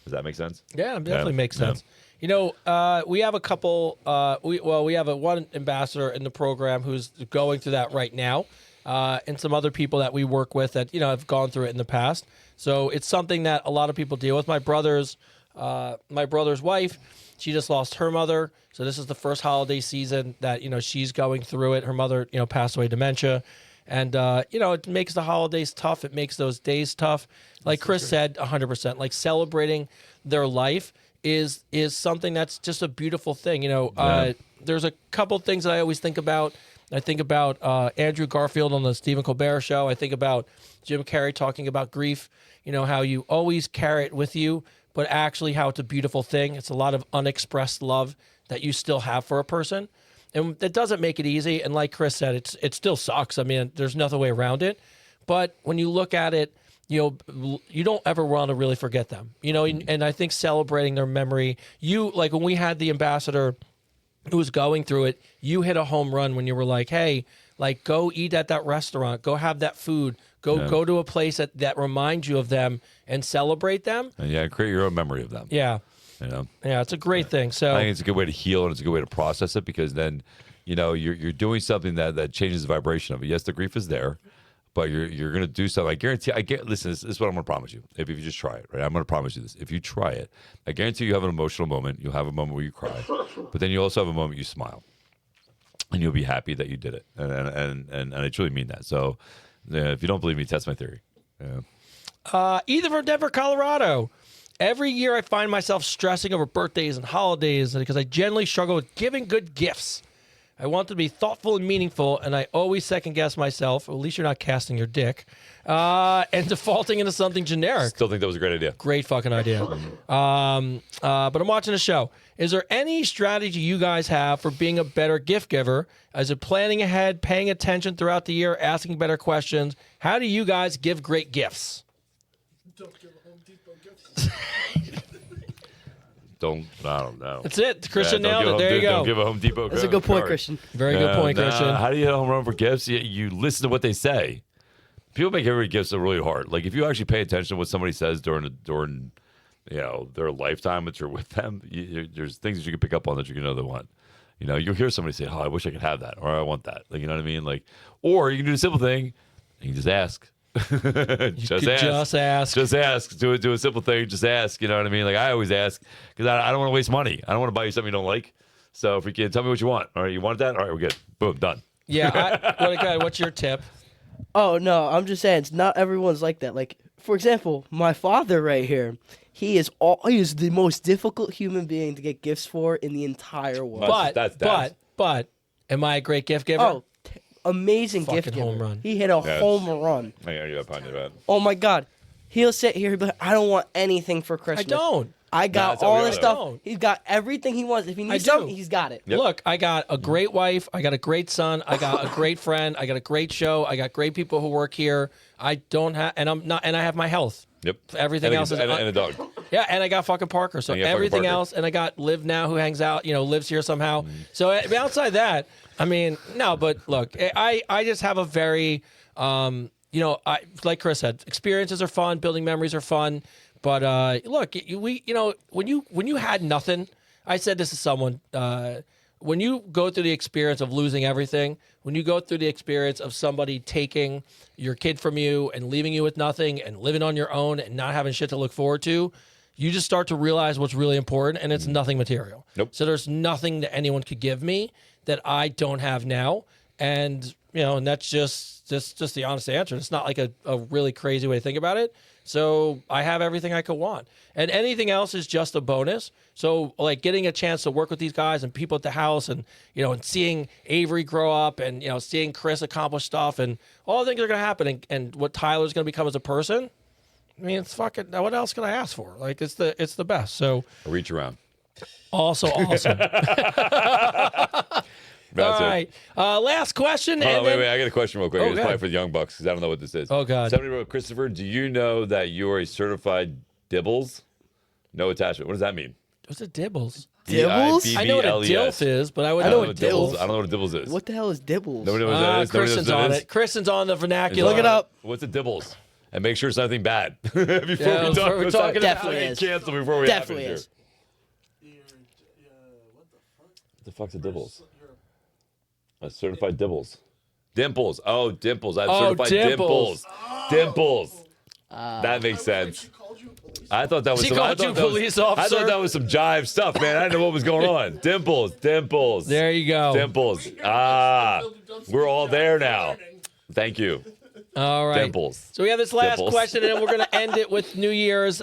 Does that make sense? Yeah, it definitely makes sense. You know, we have a couple. We have one ambassador in the program who's going through that right now, and some other people that we work with that have gone through it in the past. So it's something that a lot of people deal with. My brother's wife, she just lost her mother. So this is the first holiday season that she's going through it. Her mother passed away, dementia. And, it makes the holidays tough. It makes those days tough. Like Chris said, 100%. Like celebrating their life is something that's just a beautiful thing. There's a couple things that I always think about. I think about Andrew Garfield on the Stephen Colbert Show. I think about Jim Carrey talking about grief, how you always carry it with you, but actually how it's a beautiful thing. It's a lot of unexpressed love that you still have for a person. And that doesn't make it easy. And like Chris said, it still sucks. I mean, there's no other way around it. But when you look at it, you don't ever want to really forget them. And I think celebrating their memory, like when we had the ambassador who was going through it, you hit a home run when you were like, hey, like go eat at that restaurant, go have that food, go to a place that reminds you of them and celebrate them. And create your own memory of them. Yeah. Yeah, it's a great thing. So I think it's a good way to heal, and it's a good way to process it, because then, you're doing something that changes the vibration of it. Yes, the grief is there, but you're going to do something. Listen, this is what I'm going to promise you. If you just try it, right? I'm going to promise you this. If you try it, I guarantee you have an emotional moment. You'll have a moment where you cry, but then you also have a moment you smile, and you'll be happy that you did it. And I truly mean that. So if you don't believe me, test my theory. Yeah. Either from Denver, Colorado. Every year I find myself stressing over birthdays and holidays because I generally struggle with giving good gifts. I want them to be thoughtful and meaningful, and I always second-guess myself. Well, at least you're not casting your dick. And defaulting into something generic. Still think that was a great idea. Great fucking idea. But I'm watching the show. Is there any strategy you guys have for being a better gift giver? Is it planning ahead, paying attention throughout the year, asking better questions? How do you guys give great gifts? Don't give a Home Depot gift. I don't know. That's it. Christian don't nailed it. There you go. Don't give a Home Depot That's a good point, card. Christian. Very good point, Christian. How do you hit a home run for gifts? You listen to what they say. People make every gift so really hard. Like if you actually pay attention to what somebody says during their lifetime that you're with them, there's things that you can pick up on that you can know they want. You'll hear somebody say, "Oh, I wish I could have that," or "I want that." Like, you know what I mean? Like, or you can do the simple thing. You can just ask. Just ask. Just ask. Do a simple thing. Just ask. You know what I mean? Like I always ask because I don't want to waste money. I don't want to buy you something you don't like. So if you can tell me what you want. All right, you want that? All right, we're good. Boom, done. Yeah. What's your tip? Oh no, I'm just saying it's not everyone's like that. Like for example, my father right here. He is the most difficult human being to get gifts for in the entire world. But am I a great gift giver? Oh, amazing Fucking gift giver. home run. He hit a home run. I got you up on that. Oh my God. He'll sit here, but I don't want anything for Christmas. I don't. I got that's how all we this are. stuff. He's got everything he wants. If he needs do. something, he's got it. Yep. Look, I got a great wife. I got a great son. I got a great friend. I got a great show. I got great people who work here. I don't have, and I'm not, and I have my health. Yep. Everything else is and a dog. Yeah, and I got fucking Parker. So And you got fucking everything Parker. else, and I got Liv now who hangs out, lives here somehow. So outside that, I mean, no, but look, I just have a very, like Chris said, experiences are fun, building memories are fun. But look, when you had nothing, I said this to someone, when you go through the experience of losing everything, when you go through the experience of somebody taking your kid from you and leaving you with nothing and living on your own and not having shit to look forward to, you just start to realize what's really important, and it's nothing material. Nope. So there's nothing that anyone could give me that I don't have now. And, and that's just the honest answer. It's not like a really crazy way to think about it. So I have everything I could want. And anything else is just a bonus. So like getting a chance to work with these guys and people at the house and, and seeing Avery grow up and, seeing Chris accomplish stuff and all the things that are going to happen and what Tyler's going to become as a person. I mean, it's fucking, what else can I ask for? Like it's the best. So A reach around. also awesome. That's All it. right. Last question. Hold on, and then- wait. I got a question real quick. Oh, It's go probably ahead. for the Young Bucks because I don't know what this is. Oh, God. Somebody wrote, Christopher, do you know that you're a certified dibbles? No attachment. What does that mean? What's a dibbles? Dibbles? I know what a D-I-B-B-L-E-S. dilf is, but I I wouldn't know know what what dibbles. dibbles. I don't know what a dibbles is. What the hell is dibbles? Nobody knows what that is. Nobody knows Kristen's what on that it. Kristen's on the vernacular. Look it up. What's a dibbles? And make sure it's nothing bad. Before Yeah, we before talk we're about talking that, Definitely we is. cancel before we Definitely happen is. here. What the fuck's a dibbles? A certified dibbles. Dimples. Oh, dimples. I have Oh, certified dimples. dimples. That makes sense. I thought that was She some, called I thought you that was- police I officer? thought that was some jive stuff, man. I didn't know what was going on. Dimples. There you go. Dimples. We're all there now. Thank you. All right. Dimples. So we have this last Dimples. question, and then we're going to end it with New Year's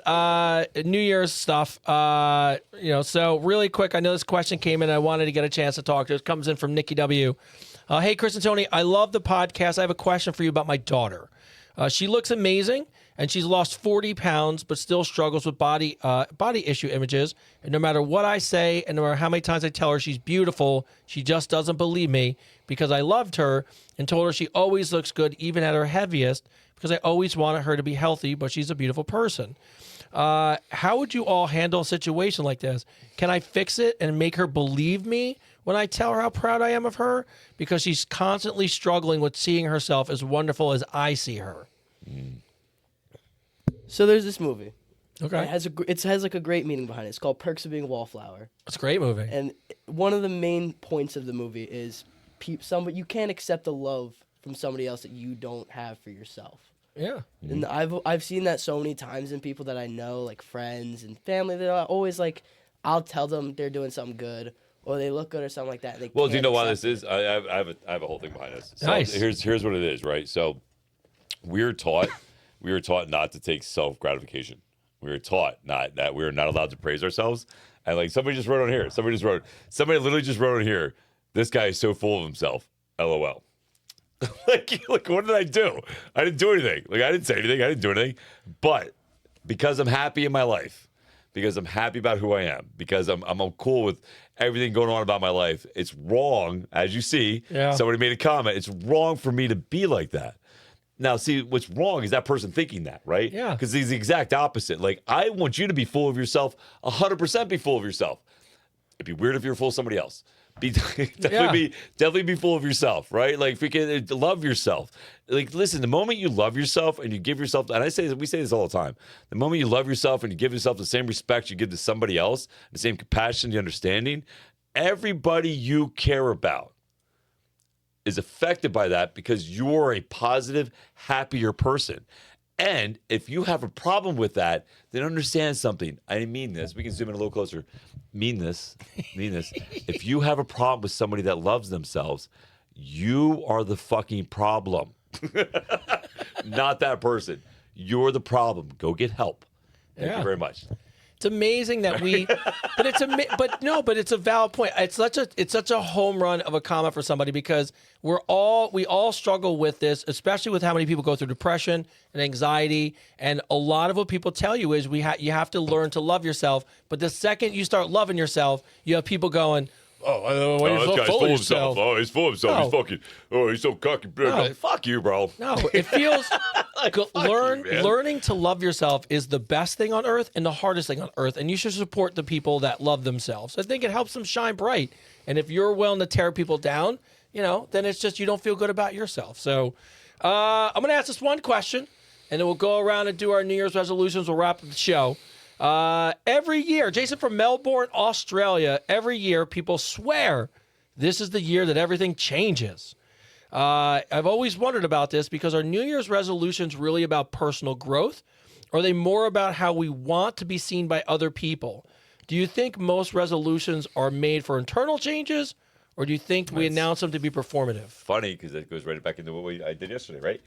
stuff. So really quick, I know this question came in. I wanted to get a chance to talk to it. It comes in from Nikki W. Hey, Chris and Tony, I love the podcast. I have a question for you about my daughter. She looks amazing, and she's lost 40 pounds, but still struggles with body issue images. And no matter what I say, and no matter how many times I tell her she's beautiful, she just doesn't believe me because I loved her and told her she always looks good, even at her heaviest, because I always wanted her to be healthy, but she's a beautiful person. How would you all handle a situation like this? Can I fix it and make her believe me when I tell her how proud I am of her? Because she's constantly struggling with seeing herself as wonderful as I see her. So there's this movie. Okay. It has like a great meaning behind it. It's called Perks of Being a Wallflower. It's a great movie. And one of the main points of the movie is somebody you can't accept the love from somebody else that you don't have for yourself. Yeah. And I've seen that so many times in people that I know, like friends and family. They're always like, I'll tell them they're doing something good or they look good or something like that. And they Well, do you can't know why accept this is? I have a whole thing behind this. So Nice. Here's what it is, right? So we were taught not to take self gratification. We were taught that we were not allowed to praise ourselves. And like somebody literally just wrote on here, this guy is so full of himself. LOL. like what did I do? I didn't do anything. Like I didn't say anything. I didn't do anything. But because I'm happy in my life, because I'm happy about who I am, because I'm cool with everything going on about my life, it's wrong, as you see. Yeah. Somebody made a comment. It's wrong for me to be like that. Now, see, what's wrong is that person thinking that, right? Yeah. Because he's the exact opposite. Like, I want you to be full of yourself, 100% be full of yourself. It'd be weird if you were full of somebody else. Definitely be full of yourself, right? Like, freaking love yourself. Like, listen, the moment you love yourself and you give yourself, and we say this all the time, the moment you love yourself and you give yourself the same respect you give to somebody else, the same compassion, the understanding, everybody you care about is affected by that because you're a positive, happier person. And if you have a problem with that, then understand something. I mean this. We can zoom in a little closer. Mean this. If you have a problem with somebody that loves themselves, you are the fucking problem. Not that person. You're the problem. Go get help. Thank you very much. It's amazing that but it's a valid point. It's such a home run of a comment for somebody because we all struggle with this, especially with how many people go through depression and anxiety. And a lot of what people tell you is you have to learn to love yourself. But the second you start loving yourself, you have people going, Oh, Oh, this guy's full of yourself. himself. Oh, he's full of himself. No. He's fucking. Oh, he's so cocky. No. Fuck you, bro. No, it feels you, man. learning to love yourself is the best thing on earth and the hardest thing on earth. And you should support the people that love themselves. I think it helps them shine bright. And if you're willing to tear people down, then it's just you don't feel good about yourself. So I'm going to ask this one question, and then we'll go around and do our New Year's resolutions. We'll wrap up the show. Every year, Jason from Melbourne, Australia, every year people swear this is the year that everything changes. I've always wondered about this because are New Year's resolutions really about personal growth? Or are they more about how we want to be seen by other people? Do you think most resolutions are made for internal changes, or do you think we announce them to be performative? Funny because it goes right back into what I did yesterday, right?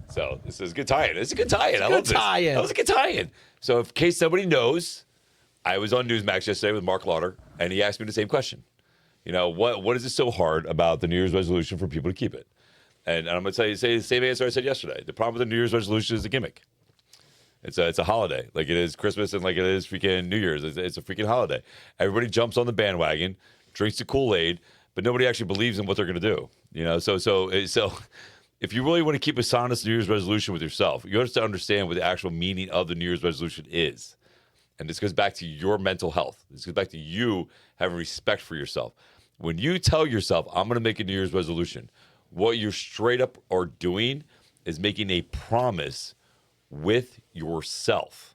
So this is a good tie-in. It's a good tie-in. I love this. tie-in. That was a good tie-in. So in case somebody knows, I was on Newsmax yesterday with Mark Lauder, and he asked me the same question. What is it so hard about the New Year's resolution for people to keep it? And I'm going to say the same answer I said yesterday. The problem with the New Year's resolution is a gimmick. It's a holiday, like it is Christmas and like it is freaking New Year's. It's a freaking holiday. Everybody jumps on the bandwagon, drinks the Kool-Aid, but nobody actually believes in what they're going to do. So if you really want to keep a honest New Year's resolution with yourself, you have to understand what the actual meaning of the New Year's resolution is. And this goes back to your mental health. This goes back to you having respect for yourself. When you tell yourself, I'm going to make a New Year's resolution, what you're straight up are doing is making a promise with yourself.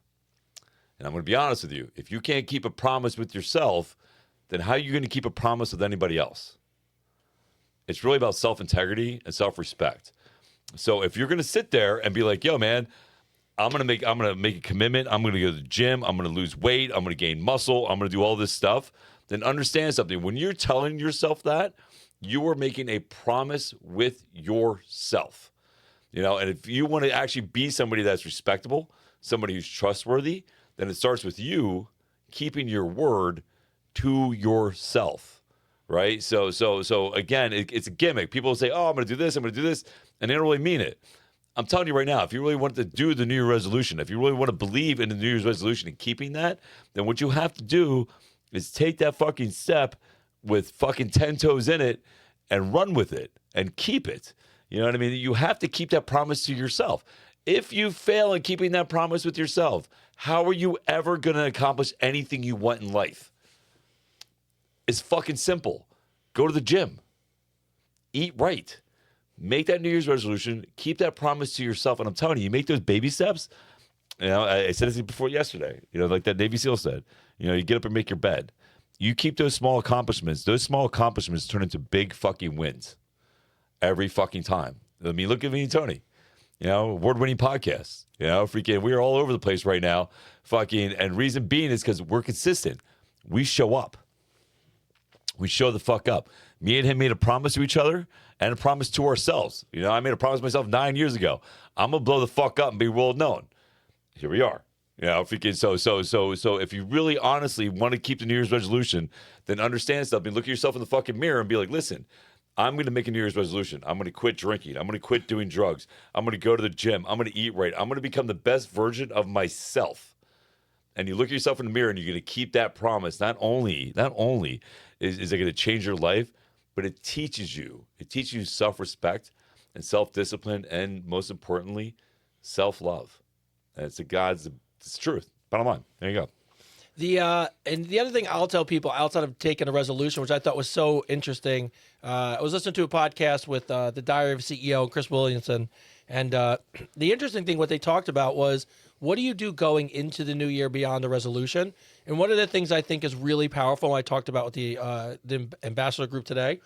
And I'm going to be honest with you. If you can't keep a promise with yourself, then how are you going to keep a promise with anybody else? It's really about self-integrity and self-respect. So if you're going to sit there and be like, yo, man, I'm going to make a commitment. I'm going to go to the gym. I'm going to lose weight. I'm going to gain muscle. I'm going to do all this stuff. Then understand something. When you're telling yourself that, you are making a promise with yourself. And if you want to actually be somebody that's respectable, somebody who's trustworthy, then it starts with you keeping your word to yourself, right? So again, it's a gimmick. People say, oh, I'm going to do this, and they don't really mean it. I'm telling you right now, if you really want to do the New Year resolution, if you really want to believe in the New Year's resolution and keeping that, then what you have to do is take that fucking step with fucking 10 toes in it and run with it and keep it. You know what I mean? You have to keep that promise to yourself. If you fail in keeping that promise with yourself, how are you ever going to accomplish anything you want in life? It's fucking simple. Go to the gym. Eat right. Make that New Year's resolution. Keep that promise to yourself. And I'm telling you, you make those baby steps. I said this before yesterday, like that Navy SEAL said, you get up and make your bed. You keep those small accomplishments. Those small accomplishments turn into big fucking wins every fucking time. I mean, look at me and Tony, award-winning podcasts. Freaking, we're all over the place right now. Fucking, and reason being is because we're consistent. We show up. We show the fuck up. Me and him made a promise to each other and a promise to ourselves. I made a promise to myself 9 years ago. I'm going to blow the fuck up and be world known. Here we are. Freaking, so if you really honestly want to keep the New Year's resolution, then understand something. Look at yourself in the fucking mirror and be like, listen, I'm going to make a New Year's resolution. I'm going to quit drinking. I'm going to quit doing drugs. I'm going to go to the gym. I'm going to eat right. I'm going to become the best version of myself. And you look at yourself in the mirror and you're going to keep that promise. Not only is it going to change your life, but it teaches you self-respect and self-discipline, and most importantly, self-love. And it's the truth. Bottom line. There you go. And the other thing I'll tell people outside of taking a resolution, which I thought was so interesting, I was listening to a podcast with the Diary of a CEO, Chris Williamson, and the interesting thing what they talked about was, what do you do going into the new year beyond the resolution? And one of the things I think is really powerful, I talked about with the ambassador group today,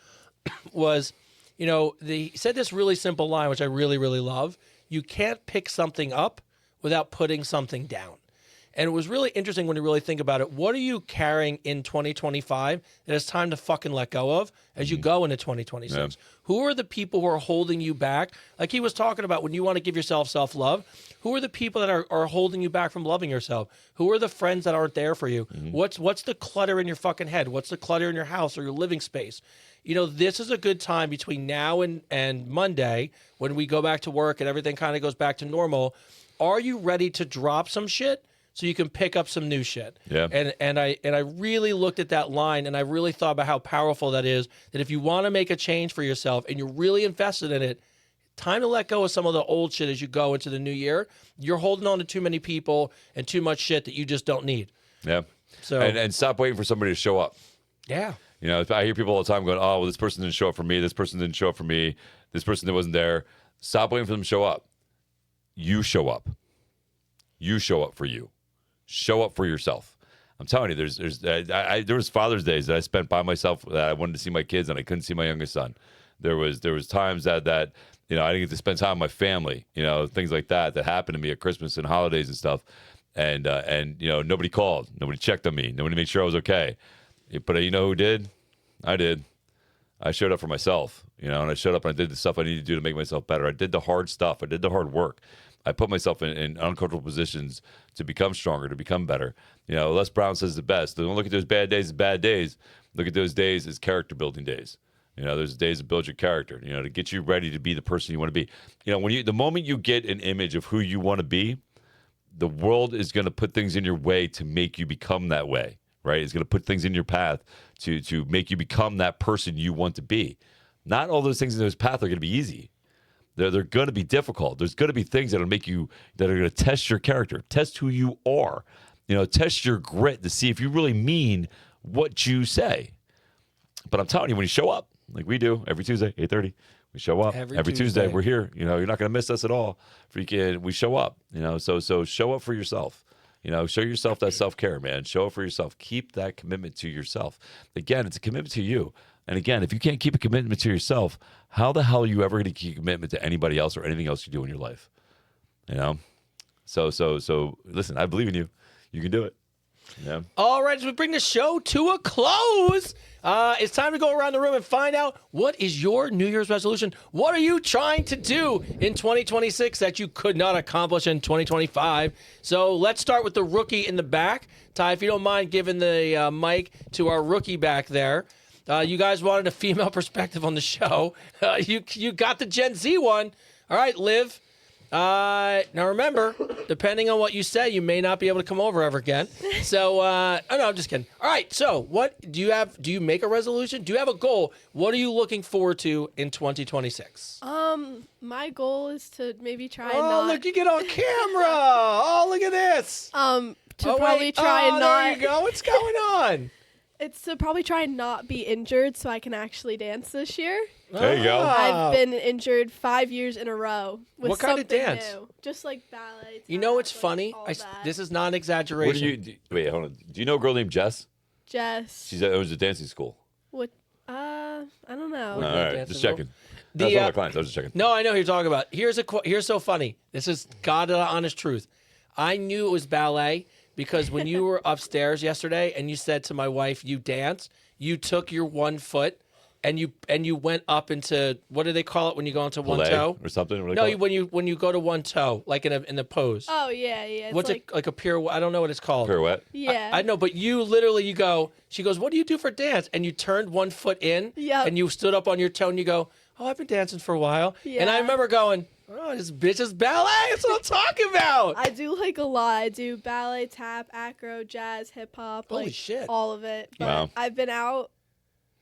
was, they said this really simple line, which I really, really love. You can't pick something up without putting something down. And it was really interesting when you really think about it. What are you carrying in 2025 that it's time to fucking let go of as you go into 2026? Yeah. Who are the people who are holding you back? Like he was talking about, when you want to give yourself self-love, who are the people that are holding you back from loving yourself? Who are the friends that aren't there for you? Mm-hmm. What's the clutter in your fucking head? What's the clutter in your house or your living space? This is a good time between now and Monday when we go back to work and everything kind of goes back to normal. Are you ready to drop some shit so you can pick up some new shit. Yeah. And I really looked at that line, and I really thought about how powerful that is. That if you want to make a change for yourself and you're really invested in it, time to let go of some of the old shit as you go into the new year. You're holding on to too many people and too much shit that you just don't need. Yeah. So And stop waiting for somebody to show up. yeah. You know, I hear people all the time going, "Oh, well, this person didn't show up for me. This person didn't show up for me. This person that wasn't there." Stop waiting for them to show up. You show up. You show up for you. Show up for yourself. I'm telling you, there was Father's Days that I spent by myself. That I wanted to see my kids and I couldn't see my youngest son. There was times that you know I didn't get to spend time with my family. You know, things like that happened to me at Christmas and holidays and stuff. And you know, nobody called, nobody checked on me, nobody made sure I was okay. But you know who did? I did. I showed up for myself, you know, and I showed up and I did the stuff I needed to do to make myself better. I did the hard stuff. I did the hard work. I put myself in uncomfortable positions to become stronger, to become better. You know, Les Brown says the best. Don't look at those bad days as bad days. Look at those days as character building days. You know, there's days to build your character, you know, to get you ready to be the person you want to be. You know, the moment you get an image of who you want to be, the world is going to put things in your way to make you become that way. Right? It's going to put things in your path to make you become that person you want to be. Not all those things in those paths are going to be easy. They're going to be difficult. There's going to be things that are going to test your character, test who you are, you know, test your grit to see if you really mean what you say. But I'm telling you, when you show up, like we do every Tuesday, 8:30, we show up. Every Tuesday, we're here. You know, you're not going to miss us at all. We show up, you know, so show up for yourself. You know, show yourself that self-care, man. Show up for yourself. Keep that commitment to yourself. Again, it's a commitment to you. And again, if you can't keep a commitment to yourself, how the hell are you ever going to keep a commitment to anybody else or anything else you do in your life? You know? So listen, I believe in you. You can do it. Yeah. All right, as we bring the show to a close, it's time to go around the room and find out what is your New Year's resolution. What are you trying to do in 2026 that you could not accomplish in 2025? So let's start with the rookie in the back. Ty, if you don't mind giving the mic to our rookie back there. You guys wanted a female perspective on the show. You got the Gen Z one. All right, Liv. Now remember, depending on what you say, you may not be able to come over ever again. So, oh no, I'm just kidding. All right, so what do you have? Do you make a resolution? Do you have a goal? What are you looking forward to in 2026? My goal is to maybe try and Oh, not. look, you get on camera. Oh, look at this. To probably try and not. There you go. What's going on? It's to probably try and not be injured so I can actually dance this year. There you go. I've been injured 5 years in a row with What kind of something dance? new. Just like ballet. You know what's tap, funny? all This that. is not an exaggeration. What do you wait, hold on. Do you know a girl named Jess? Jess. It was a dancing school. What? I don't know. All you right, dancing just checking. The, That's one of my clients. I was just checking. No, I know who you're talking about. Here's so funny. This is God honest truth. I knew it was ballet because when you were upstairs yesterday and you said to my wife, "You dance," you took your one foot and you went up into, what do they call it when you go into one Belay toe or something? What do they No, call it? when you go to one toe, like in the pose. Oh yeah. It's What's like, it like a pirouette? I don't know what it's called. Pirouette. Yeah. I know, but you literally, you go, she goes, "What do you do for dance?" And you turned one foot in, Yep. and you stood up on your toe, and you go, "Oh, I've been dancing for a while." And I Yeah. remember going, "Oh, this bitch is ballet. That's what I'm talking about." I do like a lot. I do ballet, tap, acro, jazz, hip hop. Holy like, shit. all of it. But Wow. I've been out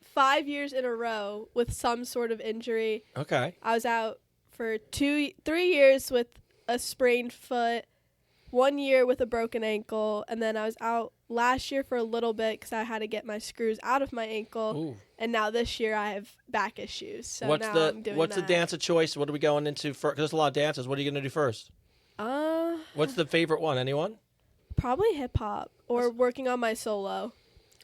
5 years in a row with some sort of injury. Okay. I was out for 3 years with a sprained foot, 1 year with a broken ankle, and then I was out last year for a little bit because I had to get my screws out of my ankle. Ooh. And now this year I have back issues. So What's now the I'm doing what's the that. dance of choice? What are we going into first? There's a lot of dances. What are you going to do first? What's the favorite one? Anyone? Probably hip hop or working on my solo.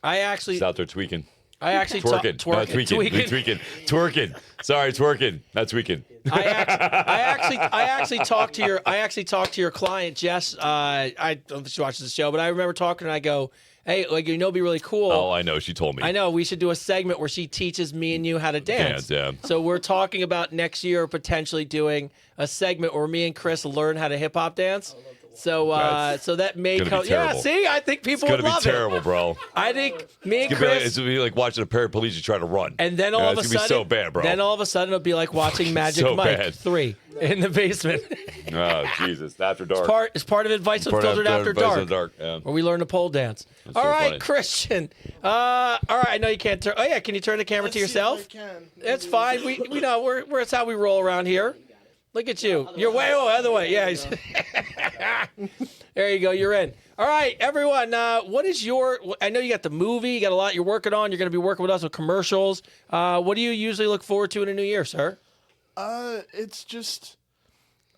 I actually He's out there tweaking. twerking. Tweaking. Twerking. Sorry, twerking. Not tweaking. I actually talked to your client Jess. I don't know if she watches the show, but I remember talking and I go, "Hey, like, you know, it'd be really cool." Oh, I know. She told me. I know we should do a segment where she teaches me and you how to dance. Dance, yeah. So we're talking about next year potentially doing a segment where me and Chris learn how to hip hop dance. So so that may gonna be come. Yeah, terrible. see, I think people It's would gonna love be terrible, it. bro. I think me and It's gonna, Chris. be like watching a paraplegic try to run. And then Yeah, all of a it's gonna sudden, be so bad, bro. Then all of a sudden, it'll be like watching Magic so Mike bad. 3 in the basement. Oh Jesus! After dark. It's part of Advice Part Unfiltered After Advice Dark. After dark. Yeah. Where we learn to pole dance. All so right, funny. Christian. All right, I know you can't turn. Oh yeah, can you turn the camera to yourself? It's fine. We know we're it's how we roll around here. Look at you. You're way other way. Yeah. There you go. You're in. All right, everyone. What is your? I know you got the movie. You got a lot you're working on. You're going to be working with us with commercials. What do you usually look forward to in a new year, sir? It's just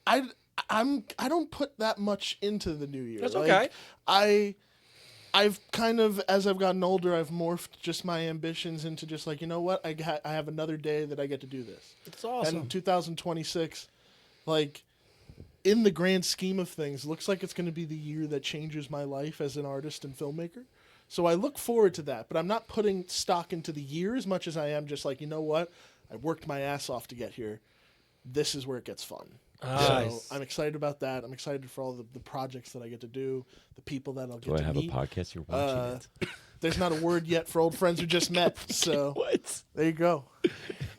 I don't put that much into the new year. That's Like, okay. I've kind of, as I've gotten older, I've morphed just my ambitions into just like, you know what, I have another day that I get to do this. It's awesome. And 2026, like, in the grand scheme of things, looks like it's going to be the year that changes my life as an artist and filmmaker. So I look forward to that, but I'm not putting stock into the year as much as I am just like, you know what, I worked my ass off to get here. This is where it gets fun. Nice. So I'm excited about that. I'm excited for all the projects that I get to do, the people that I'll get Do I to have meet. a podcast you're watching? There's not a word yet for old friends who just met. So What? there you go.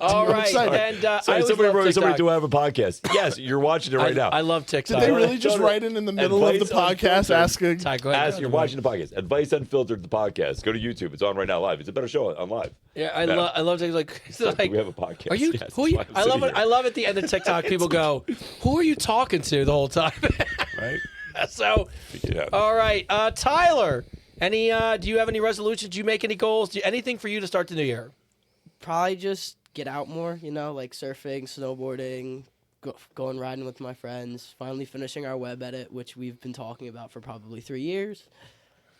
All I'm right, excited. and I Sorry, always somebody love wrote somebody TikTok. do have a podcast. Yes, you're watching it right now. I love TikTok. Did they Go to- really just go to write in the middle of the Advice podcast Unfiltered. asking? Ty, go ahead. As you're watching the podcast, Advice Unfiltered, the podcast. Go to YouTube. It's on right now live. It's a better show on live. Yeah, I No. love things like. We have a podcast. Are you? Yes, who are you? that's why I'm I love sitting it. I here. love at the end of TikTok, people go, "Who are you talking to the whole time?" Right? So, Yeah. all right, Tyler. Any? Do you have any resolutions? Do you make any goals? Anything for you to start the new year? Probably just get out more, like surfing, snowboarding, going riding with my friends, finally finishing our web edit, which we've been talking about for probably 3 years.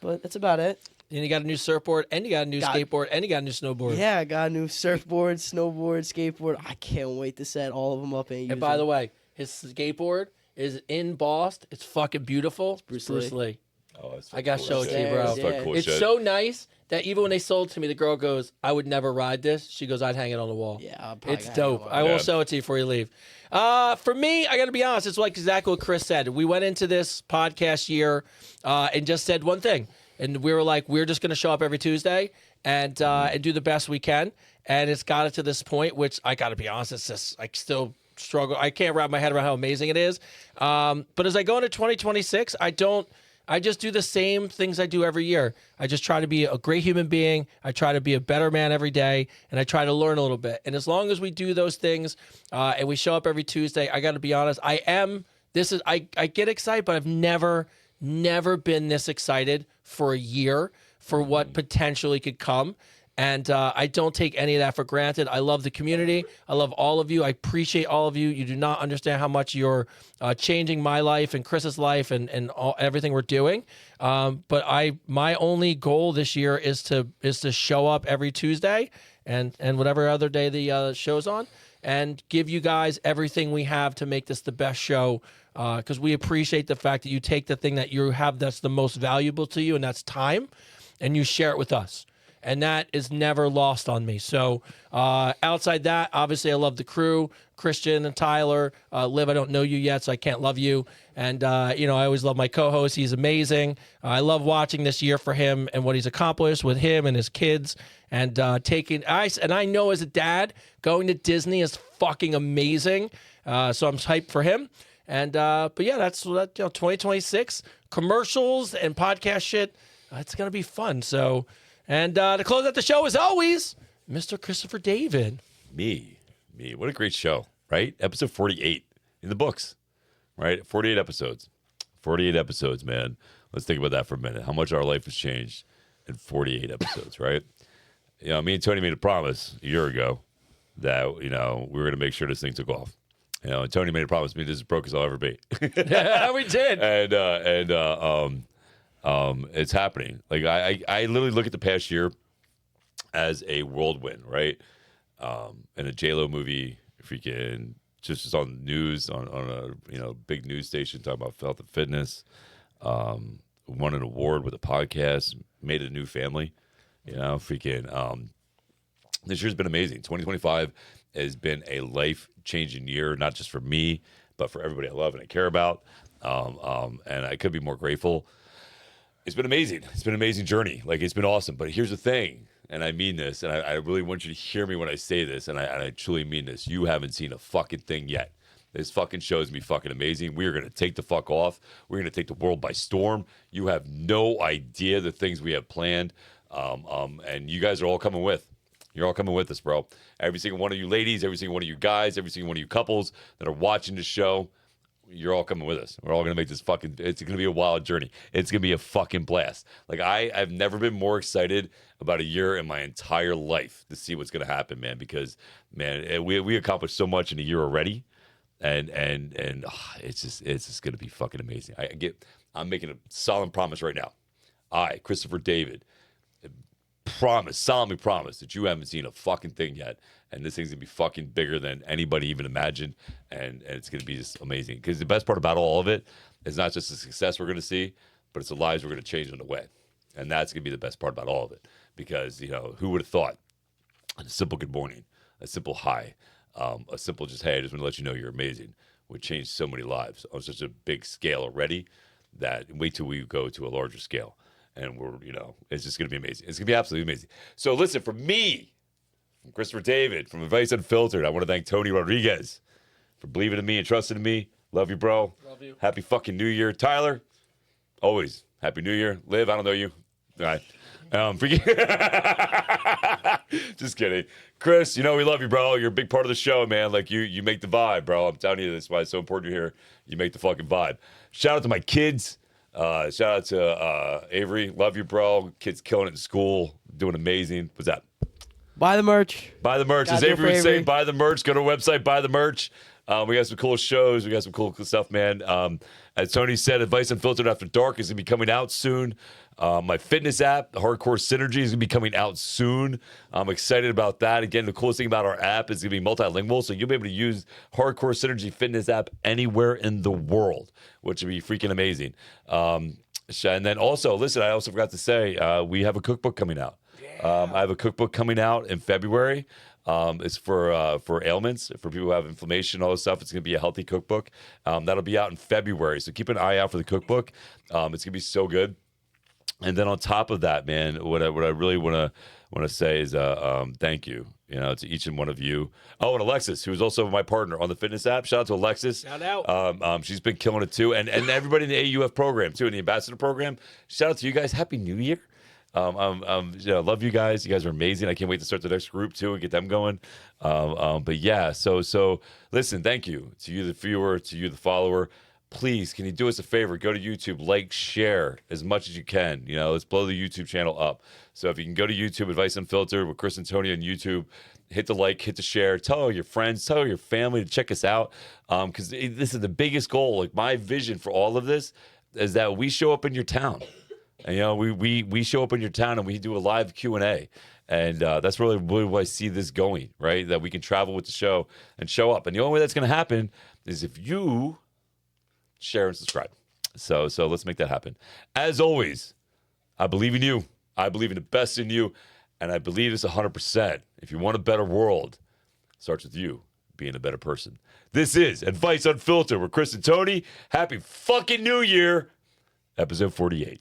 But that's about it. And you got a new surfboard, and you got a new Got- skateboard, and you got a new snowboard. Yeah, I got a new surfboard, snowboard, skateboard. I can't wait to set all of them up and use And by the them. way, his skateboard is embossed. It's fucking beautiful. It's Bruce Bruce Lee. Lee. Oh, that's I got cool to show it shit. to you, bro. That's fucking Yeah. cool It's shit. so nice that even when they sold it to me, the girl goes, "I would never ride this." She goes, "I'd hang it on the wall." Yeah, I'll probably It's hang dope. it on. I will Yeah. show it to you before you leave. For me, I got to be honest. It's like exactly what Chris said. We went into this podcast year and just said one thing, and we were like, we're just going to show up every Tuesday and do the best we can. And it's got it to this point, which I got to be honest, it's just I still struggle. I can't wrap my head around how amazing it is. But as I go into 2026, I just do the same things I do every year. I just try to be a great human being. I try to be a better man every day, and I try to learn a little bit. And as long as we do those things and we show up every Tuesday, I got to be honest. I get excited, but I've never been this excited for a year for what potentially could come. And I don't take any of that for granted. I love the community. I love all of you. I appreciate all of you. You do not understand how much you're changing my life and Chris's life and everything we're doing. But my only goal this year is to show up every Tuesday and whatever other day the show's on and give you guys everything we have to make this the best show. Because we appreciate the fact that you take the thing that you have that's the most valuable to you, and that's time, and you share it with us. And that is never lost on me. So outside that, obviously, I love the crew, Christian and Tyler. Liv, I don't know you yet, so I can't love you. And, I always love my co-host. He's amazing. I love watching this year for him and what he's accomplished with him and his kids. And I know as a dad, going to Disney is fucking amazing. So I'm hyped for him. And, but yeah, that's 2026 commercials and podcast shit. It's going to be fun. So... And to close out the show, as always, Mr. Christopher David. Me. What a great show, right? Episode 48 in the books, right? 48 episodes. 48 episodes, man. Let's think about that for a minute. How much our life has changed in 48 episodes, right? Me and Tony made a promise a year ago that, we were going to make sure this thing took off. And Tony made a promise to me this is as broke as I'll ever be. Yeah, we did. It's happening. Like I literally look at the past year as a whirlwind, right? In a J-Lo movie, freaking just on the news on a big news station talking about health and fitness. Won an award with a podcast, made a new family. This year's been amazing. 2025 has been a life-changing year, not just for me, but for everybody I love and I care about. And I could be more grateful. It's been amazing. It's been an amazing journey. Like, it's been awesome. But here's the thing, and I mean this, and I really want you to hear me when I say this, and I truly mean this. You haven't seen a fucking thing yet. This fucking show is going to be fucking amazing. We are going to take the fuck off. We're going to take the world by storm. You have no idea the things we have planned. And you guys are all coming with. You're all coming with us, bro. Every single one of you ladies, every single one of you guys, every single one of you couples that are watching the show, you're all coming with us. We're all going to make this fucking, it's going to be a wild journey. It's going to be a fucking blast. Like, I've never been more excited about a year in my entire life to see what's going to happen, man, because, man, we accomplished so much in a year already. And it's just going to be fucking amazing. I'm making a solemn promise right now. I, Christopher David, solemnly promise that you haven't seen a fucking thing yet, and this thing's gonna be fucking bigger than anybody even imagined, and it's gonna be just amazing. Because the best part about all of it is not just the success we're gonna see, but it's the lives we're gonna change on the way, and that's gonna be the best part about all of it. Because, you know, who would have thought a simple good morning, a simple hi, a simple just, hey, I just want to let you know you're amazing, would change so many lives on such a big scale already, that wait till we go to a larger scale. And we're, you know, it's just going to be amazing. It's going to be absolutely amazing. So listen, from me, from Christopher David, from Advice Unfiltered, I want to thank Tony Rodriguez for believing in me and trusting in me. Love you, bro. Love you. Happy fucking New Year. Tyler, always Happy New Year. Liv, I don't know you. All right. Just kidding. Chris, you know we love you, bro. You're a big part of the show, man. Like, you make the vibe, bro. I'm telling you, that's why it's so important you're here. You make the fucking vibe. Shout out to my kids. Shout out to Avery. Love you, bro. Kids killing it in school. Doing amazing. What's that? Buy the merch. Buy the merch. As Gotta do it Avery for would say, Avery. buy the merch. Go to our website, buy the merch. We got some cool shows. We got some cool stuff, man. As Tony said, Advice Unfiltered After Dark is going to be coming out soon. My fitness app, Hardcore Synergy, is going to be coming out soon. I'm excited about that. Again, the coolest thing about our app is going to be multilingual, so you'll be able to use Hardcore Synergy fitness app anywhere in the world, which would be freaking amazing. And then also, listen, I also forgot to say, we have a cookbook coming out. I have a cookbook coming out in February. It's for ailments, for people who have inflammation, all this stuff. It's going to be a healthy cookbook. That'll be out in February, so keep an eye out for the cookbook. It's going to be so good. And then on top of that, man, what I really want to say is thank you, to each and one of you. Oh, and Alexis, who's also my partner on the fitness app. Shout out to Alexis. Shout out. She's been killing it too, and everybody in the AUF program too, in the ambassador program. Shout out to you guys. Happy New Year. Love you guys. You guys are amazing. I can't wait to start the next group too and get them going. But yeah, so listen, thank you to you, the viewer, to you, the follower. Please, can you do us a favor? Go to YouTube, like, share as much as you can. Let's blow the YouTube channel up. So if you can go to YouTube, Advice Unfiltered with Chris and Tony on YouTube, hit the like, hit the share, tell all your friends, tell all your family to check us out. Because this is the biggest goal. Like, my vision for all of this is that we show up in your town. And, we show up in your town and we do a live Q&A. And that's really where I see this going, right? That we can travel with the show and show up. And the only way that's going to happen is if you share and subscribe. So let's make that happen. As always, I believe in you. I believe in the best in you. And I believe this 100%. If you want a better world, it starts with you being a better person. This is Advice Unfiltered with Chris and Tony. Happy fucking New Year. Episode 48.